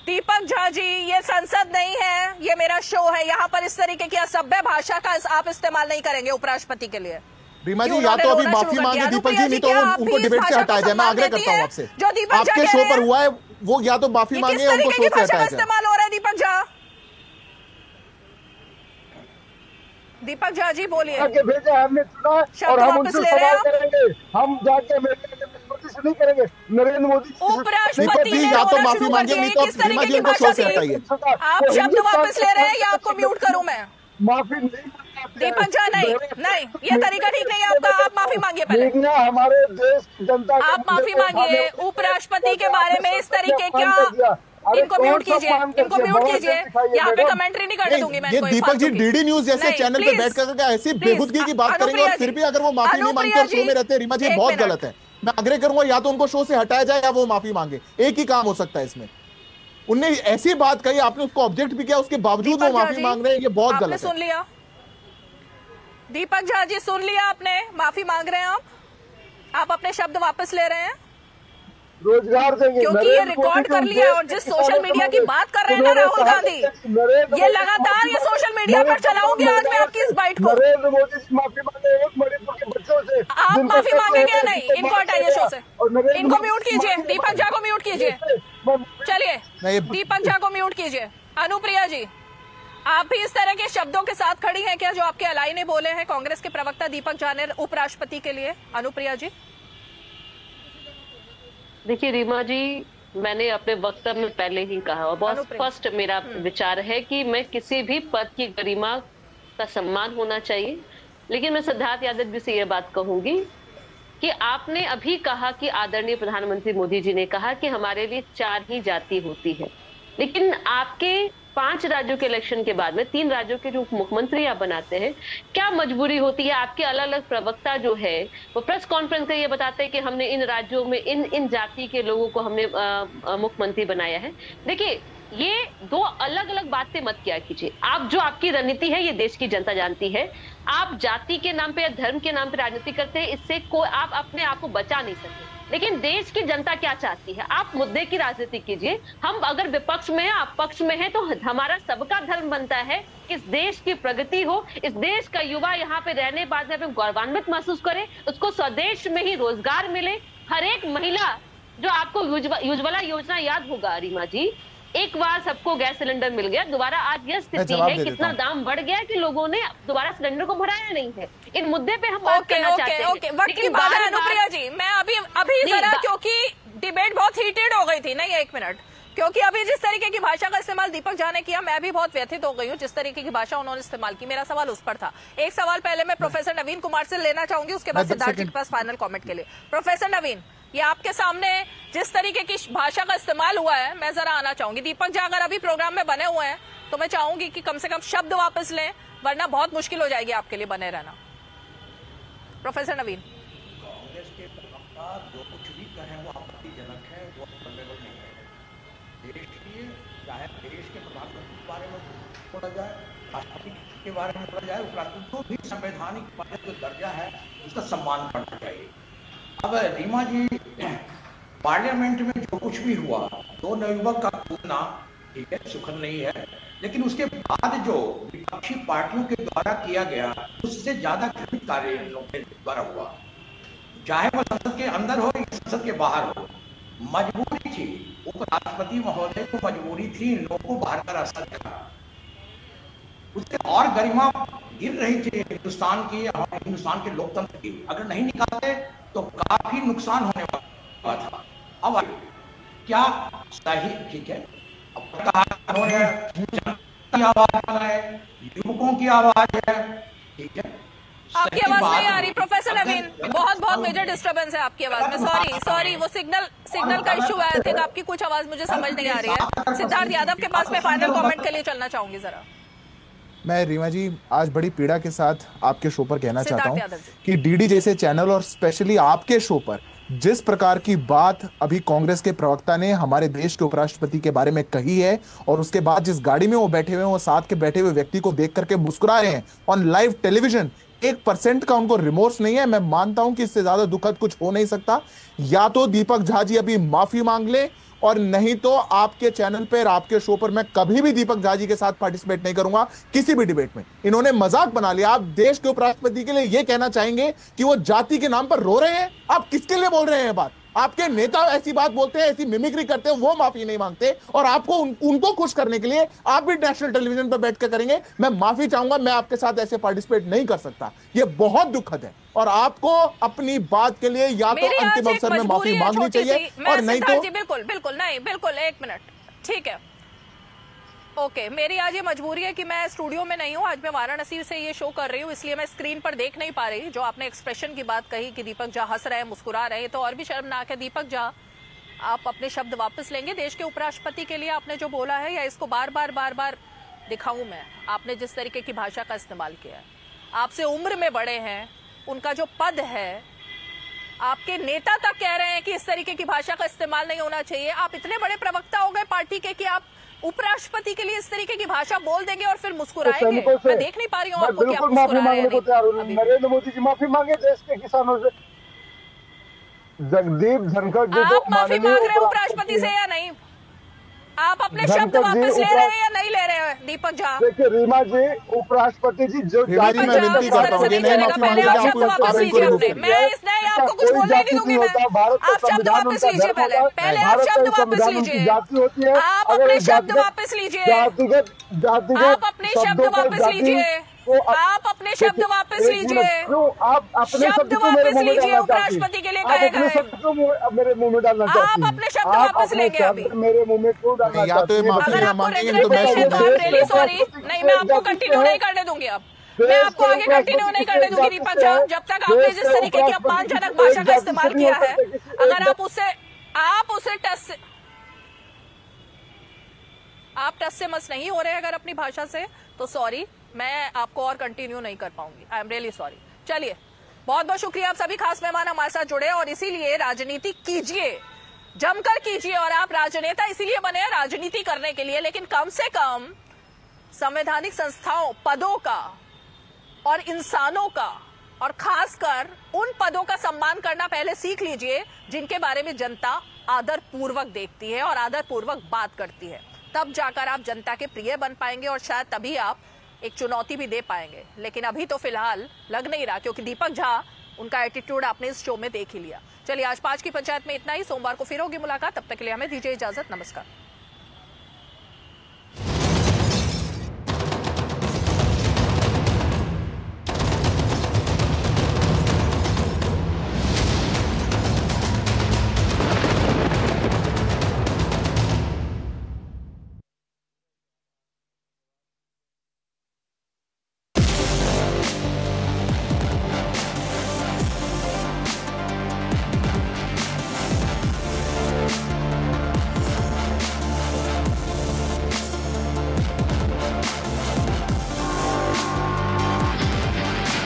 [SPEAKER 1] दीपक झा जी, ये संसद नहीं है, ये मेरा शो है। यहाँ पर इस तरीके की असभ्य भाषा का आप इस्तेमाल नहीं करेंगे उपराष्ट्रपति के लिए।
[SPEAKER 9] रीमा जी, या तो अभी माफी मांगे दीपक जी, नहीं तो उनको डिबेट से हटाया जाए। मैं आग्रह करता हूँ आपसे,
[SPEAKER 1] जो दीपक झा
[SPEAKER 9] आपके शो पर हुआ है वो या तो माफी मांगे या उनको शो से हटाया जाए।
[SPEAKER 1] इस्तेमाल हो रहा है दीपक झा। दीपक झा जी बोलिए।
[SPEAKER 8] आगे भेजा है, हमने चुना और हम उनसे सवाल करेंगे। हम जाके मोदी से नहीं करेंगे, नरेंद्र मोदी
[SPEAKER 1] उपराष्ट्रपति ने
[SPEAKER 9] या तो माफी मांगे, नहीं तो रीमा जी उनको शो से हटाइए।
[SPEAKER 1] आप शब्द वापस ले रहे हैं या आपको म्यूट करूं मैं?
[SPEAKER 8] माफी नहीं
[SPEAKER 1] दीपक झा, नहीं नहीं, ये तरीका ठीक नहीं है आपका। आप माफी मांगिए पहले।
[SPEAKER 8] हमारे देश जनता,
[SPEAKER 1] आप माफी मांगिए। उपराष्ट्रपति के बारे में इस तरीके क्या, इनको म्यूट कीजिए, इनको म्यूट कीजिए। यहाँ पे कमेंट्री नहीं करने दूंगी मैं।
[SPEAKER 9] ये दीपक जी डीडी न्यूज जैसे चैनल पे बैठ कर ऐसी बेखुदगी की बात करेंगे और फिर भी अगर वो माफी नहीं मांगते और शो में रहते हैं, रीमा जी बहुत गलत है। मैं आग्रह करूंगा या तो उनको शो से हटाया जाए या वो माफी मांगे, एक ही काम हो सकता है इसमें। उनने ऐसी बात कही, आपने उसको ऑब्जेक्ट भी किया, उसके बावजूद वो माफी मांग रहे हैं, ये बहुत गलत है।
[SPEAKER 1] सुन लिया दीपक झा जी, सुन लिया आपने, माफी मांग रहे हैं आप अपने शब्द वापस ले रहे हैं।
[SPEAKER 8] रोजगार देंगे
[SPEAKER 1] क्योंकि ये रिकॉर्ड कर लिया। और जिस सोशल मीडिया की बात कर रहे हैं ना राहुल गांधी, ये लगातार ये सोशल मीडिया पर चलाऊंगी आज मैं आपकी इस बाइट को।
[SPEAKER 8] नरेंद्र मोदी से माफी मांगे मणिपुर के बच्चों से।
[SPEAKER 1] आप माफी मांगेंगे या नहीं? इनको हटाइए शो से, इनको म्यूट कीजिए। दीपक झा को म्यूट कीजिए। चलिए दीपक झा को म्यूट कीजिए। अनुप्रिया जी, आप भी इस तरह के शब्दों के साथ खड़ी हैं क्या जो आपके अलाई ने बोले हैं कांग्रेस के प्रवक्ता दीपक झा ने उपराष्ट्रपति के लिए? अनुप्रिया जी।
[SPEAKER 13] देखिए रीमा जी, मैंने अपने वक्तव्य में पहले ही कहा और बहुत स्पष्ट मेरा विचार है कि मैं किसी भी पद की गरिमा का सम्मान होना चाहिए। लेकिन मैं सिद्धार्थ यादव जी से यह बात कहूंगी कि आपने अभी कहा कि आदरणीय प्रधानमंत्री मोदी जी ने कहा कि हमारे लिए 4 ही जाति होती है, लेकिन आपके 5 राज्यों के इलेक्शन के बाद में 3 राज्यों के जो मुख्यमंत्री आप बनाते हैं, क्या मजबूरी होती है? आपके अलग अलग प्रवक्ता जो है वो प्रेस कॉन्फ्रेंस में ये बताते हैं कि हमने इन राज्यों में इन जाति के लोगों को हमने मुख्यमंत्री बनाया है। देखिए, ये 2 अलग अलग बातें मत किया कीजिए। आप जो आपकी रणनीति है ये देश की जनता जानती है। आप जाति के नाम पे या धर्म के नाम पे राजनीति करते हैं, इससे कोई आप अपने आप को बचा नहीं सकते। लेकिन देश की जनता क्या चाहती है? आप मुद्दे की राजनीति कीजिए। हम अगर विपक्ष में हैं, आप पक्ष में हैं, तो हमारा सबका धर्म बनता है कि इस देश की प्रगति हो, इस देश का युवा यहाँ पे रहने बाद में गौरवान्वित महसूस करे, उसको स्वदेश में ही रोजगार मिले। हर एक महिला, जो आपको उज्ज्वला योजना याद होगा रीमा जी, एक बार सबको गैस सिलेंडर मिल गया, दोबारा आज यह स्थिति है, कितना दाम बढ़ गया कि लोगों ने दोबारा सिलेंडर को भराया नहीं है। इन मुद्दे पे हम बात करना चाहते हैं।
[SPEAKER 1] वक्त की बात है अनुप्रिया जी, मैं अभी जरा, क्योंकि डिबेट बहुत हीटेड हो गई थी। नहीं, 1 मिनट, क्योंकि अभी जिस तरीके की भाषा का इस्तेमाल दीपक झा ने किया, मैं भी बहुत व्यथित हो गई हूँ जिस तरीके की भाषा उन्होंने इस्तेमाल की। मेरा सवाल उस पर था। एक सवाल पहले मैं प्रोफेसर नवीन कुमार से लेना चाहूंगी, उसके बाद सिद्धार्थ जी के पास फाइनल कमेंट के लिए। प्रोफेसर नवीन, ये आपके सामने जिस तरीके की भाषा का इस्तेमाल हुआ है, मैं जरा आना चाहूंगी। दीपक झा अगर अभी प्रोग्राम में बने हुए हैं तो मैं चाहूंगी कि कम से कम शब्द वापस लें, वरना बहुत मुश्किल हो जाएगी आपके लिए बने रहना। प्रोफेसर नवीन।
[SPEAKER 11] कांग्रेस के प्रवक्ता जो कुछ भी कहें वो आपत्तिजनक है, वो अवेलेबल नहीं है। देश के, चाहे देश के प्रधानमंत्री के बारे में बोला जाए, राष्ट्रपति के बारे में बोला जाए, उपराष्ट्रपति को भी संवैधानिक पद जो दर्जा है उसका सम्मान करना चाहिए। अब रीमा जी, पार्लियामेंट में जो कुछ भी हुआ, 2 नवयुवक का कूदना ठीक है, सुखद नहीं है, लेकिन उसके बाद जो विपक्षी पार्टियों के द्वारा किया गया उससे ज्यादा घृणित कार्य इन लोगों के द्वारा हुआ, चाहे वह संसद के अंदर हो या संसद के बाहर हो। मजबूरी थी, उपराष्ट्रपति महोदय को मजबूरी थी इन लोगों को बाहर का रास्ता दिखाना। उससे और गरिमा गिर रही थी हिंदुस्तान की और हिंदुस्तान के लोकतंत्र की। अगर नहीं निकालते तो काफी नुकसान होने वाला था। अब क्या सही, ठीक है, अब कहा की आवाज है, युवकों की आवाज है, ठीक है।
[SPEAKER 1] आपकी आवाज नहीं आ रही प्रोफेसर नवीन, बहुत मेजर डिस्टर्बेंस है आपकी आवाज में। सॉरी, वो सिग्नल का इशू है। आई थिंक आपकी कुछ आवाज मुझे समझ नहीं आ रही है। सिद्धार्थ यादव के पास मैं फाइनल कमेंट के लिए चलना चाहूंगी जरा।
[SPEAKER 9] मैं रीमा जी आज बड़ी पीड़ा के साथ आपके शो पर कहना चाहता हूं कि डीडी जैसे चैनल और स्पेशली आपके शो पर जिस प्रकार की बात अभी कांग्रेस के प्रवक्ता ने हमारे देश के उपराष्ट्रपति के बारे में कही है, और उसके बाद जिस गाड़ी में वो बैठे हुए हैं, वो साथ के बैठे हुए व्यक्ति को देख करके मुस्कुरा रहे हैं ऑन लाइव टेलीविजन, 1% का उनको रिमोर्स नहीं है। मैं मानता हूं कि इससे ज्यादा दुखद कुछ हो नहीं सकता। या तो दीपक झा जी अभी माफी मांग ले और नहीं तो आपके चैनल पर, आपके शो पर मैं कभी भी दीपक झा जी के साथ पार्टिसिपेट नहीं करूंगा किसी भी डिबेट में। इन्होंने मजाक बना लिया। आप देश के उपराष्ट्रपति के लिए यह कहना चाहेंगे कि वो जाति के नाम पर रो रहे हैं? आप किसके लिए बोल रहे हैं बात? आपके नेता ऐसी बात बोलते हैं, ऐसी मिमिक्री करते हैं, वो माफी नहीं मांगते, और आपको उनको खुश करने के लिए आप भी नेशनल टेलीविजन पर बैठ कर करेंगे। मैं माफी चाहूंगा, मैं आपके साथ ऐसे पार्टिसिपेट नहीं कर सकता। ये बहुत दुखद है, और आपको अपनी बात के लिए या तो अंतिम अवसर में माफी मांगनी चाहिए, और नहीं तो
[SPEAKER 1] बिल्कुल बिल्कुल नहीं, बिल्कुल 1 मिनट, ठीक है, ओके। मेरी आज ये मजबूरी है कि मैं स्टूडियो में नहीं हूँ, आज मैं वाराणसी से ये शो कर रही हूँ, इसलिए मैं स्क्रीन पर देख नहीं पा रही। जो आपने एक्सप्रेशन की बात कही कि दीपक झा हंस रहे हैं, मुस्कुरा रहे हैं, तो और भी शर्मनाक है। दीपक झा, आप अपने शब्द वापस लेंगे? देश के उपराष्ट्रपति के लिए आपने जो बोला है, या इसको बार बार दिखाऊं मैं? आपने जिस तरीके की भाषा का इस्तेमाल किया है, आपसे उम्र में बड़े हैं, उनका जो पद है, आपके नेता तक कह रहे हैं कि इस तरीके की भाषा का इस्तेमाल नहीं होना चाहिए। आप इतने बड़े प्रवक्ता हो गए पार्टी के कि आप उपराष्ट्रपति के लिए इस तरीके की भाषा बोल देंगे और फिर मुस्कुराएंगे? मैं देख नहीं पा रही हूँ आपको कि आप मुस्कुरा रहे हैं।
[SPEAKER 8] नरेंद्र मोदी जी माफी मांगे देश के किसानों से। जगदीप धनखड़ जी
[SPEAKER 1] आप माफी मांग रहे हैं उपराष्ट्रपति से या नहीं? आप अपने शब्द वापस ले रहे हैं या नहीं ले रहे हैं दीपक झा?
[SPEAKER 8] देखिए रीमा जी, उपराष्ट्रपति जी जो
[SPEAKER 1] पहले आप शब्द वापस लीजिए अपने। मैं आपको कुछ बोलने नहीं दूंगी। मैं आप शब्द वापस लीजिए, पहले आप शब्द वापस लीजिए, आप अपने शब्द वापस लीजिए, आप अपने शब्द वापस लीजिए, आप अपने शब्द वापस लीजिए, शब्द वापस लीजिए। उपराष्ट्रपति के लिए कहे गए,
[SPEAKER 8] मेरे मुंह में डालना
[SPEAKER 1] आप अपने शब्द वापस लेंगे अभी?
[SPEAKER 8] मेरे मुंह में क्यों डालना चाहते हैं?
[SPEAKER 1] अगर आपको रेगुलेट है तो आप रियली सॉरी। नहीं, मैं आपको कंटिन्यू नहीं करने दूंगी। अब मैं आपको आगे कंटिन्यू नहीं करने दूंगी दीपक झा, जब तक आपने जिस तरीके की अपमानजनक भाषा का इस्तेमाल किया है। अगर आप उसे टस से मस नहीं हो रहे अगर अपनी भाषा से, तो सॉरी, मैं आपको और कंटिन्यू नहीं कर पाऊंगी। I am really sorry. चलिए, बहुत बहुत शुक्रिया, आप सभी खास मेहमान हमारे साथ जुड़े, और इसीलिए राजनीति कीजिए, जमकर कीजिए। और आप राजनेता इसीलिए बने हैं, राजनीति करने के लिए, लेकिन कम से कम संवैधानिक संस्थाओं, पदों का और इंसानों का, और खासकर उन पदों का सम्मान करना पहले सीख लीजिए जिनके बारे में जनता आदर पूर्वक देखती है और आदर पूर्वक बात करती है। तब जाकर आप जनता के प्रिय बन पाएंगे, और शायद तभी आप एक चुनौती भी दे पाएंगे। लेकिन अभी तो फिलहाल लग नहीं रहा, क्योंकि दीपक झा, उनका एटीट्यूड आपने इस शो में देख ही लिया। चलिए, आज 5 की पंचायत में इतना ही। सोमवार को फिर होगी मुलाकात, तब तक के लिए हमें दीजिए इजाजत। नमस्कार।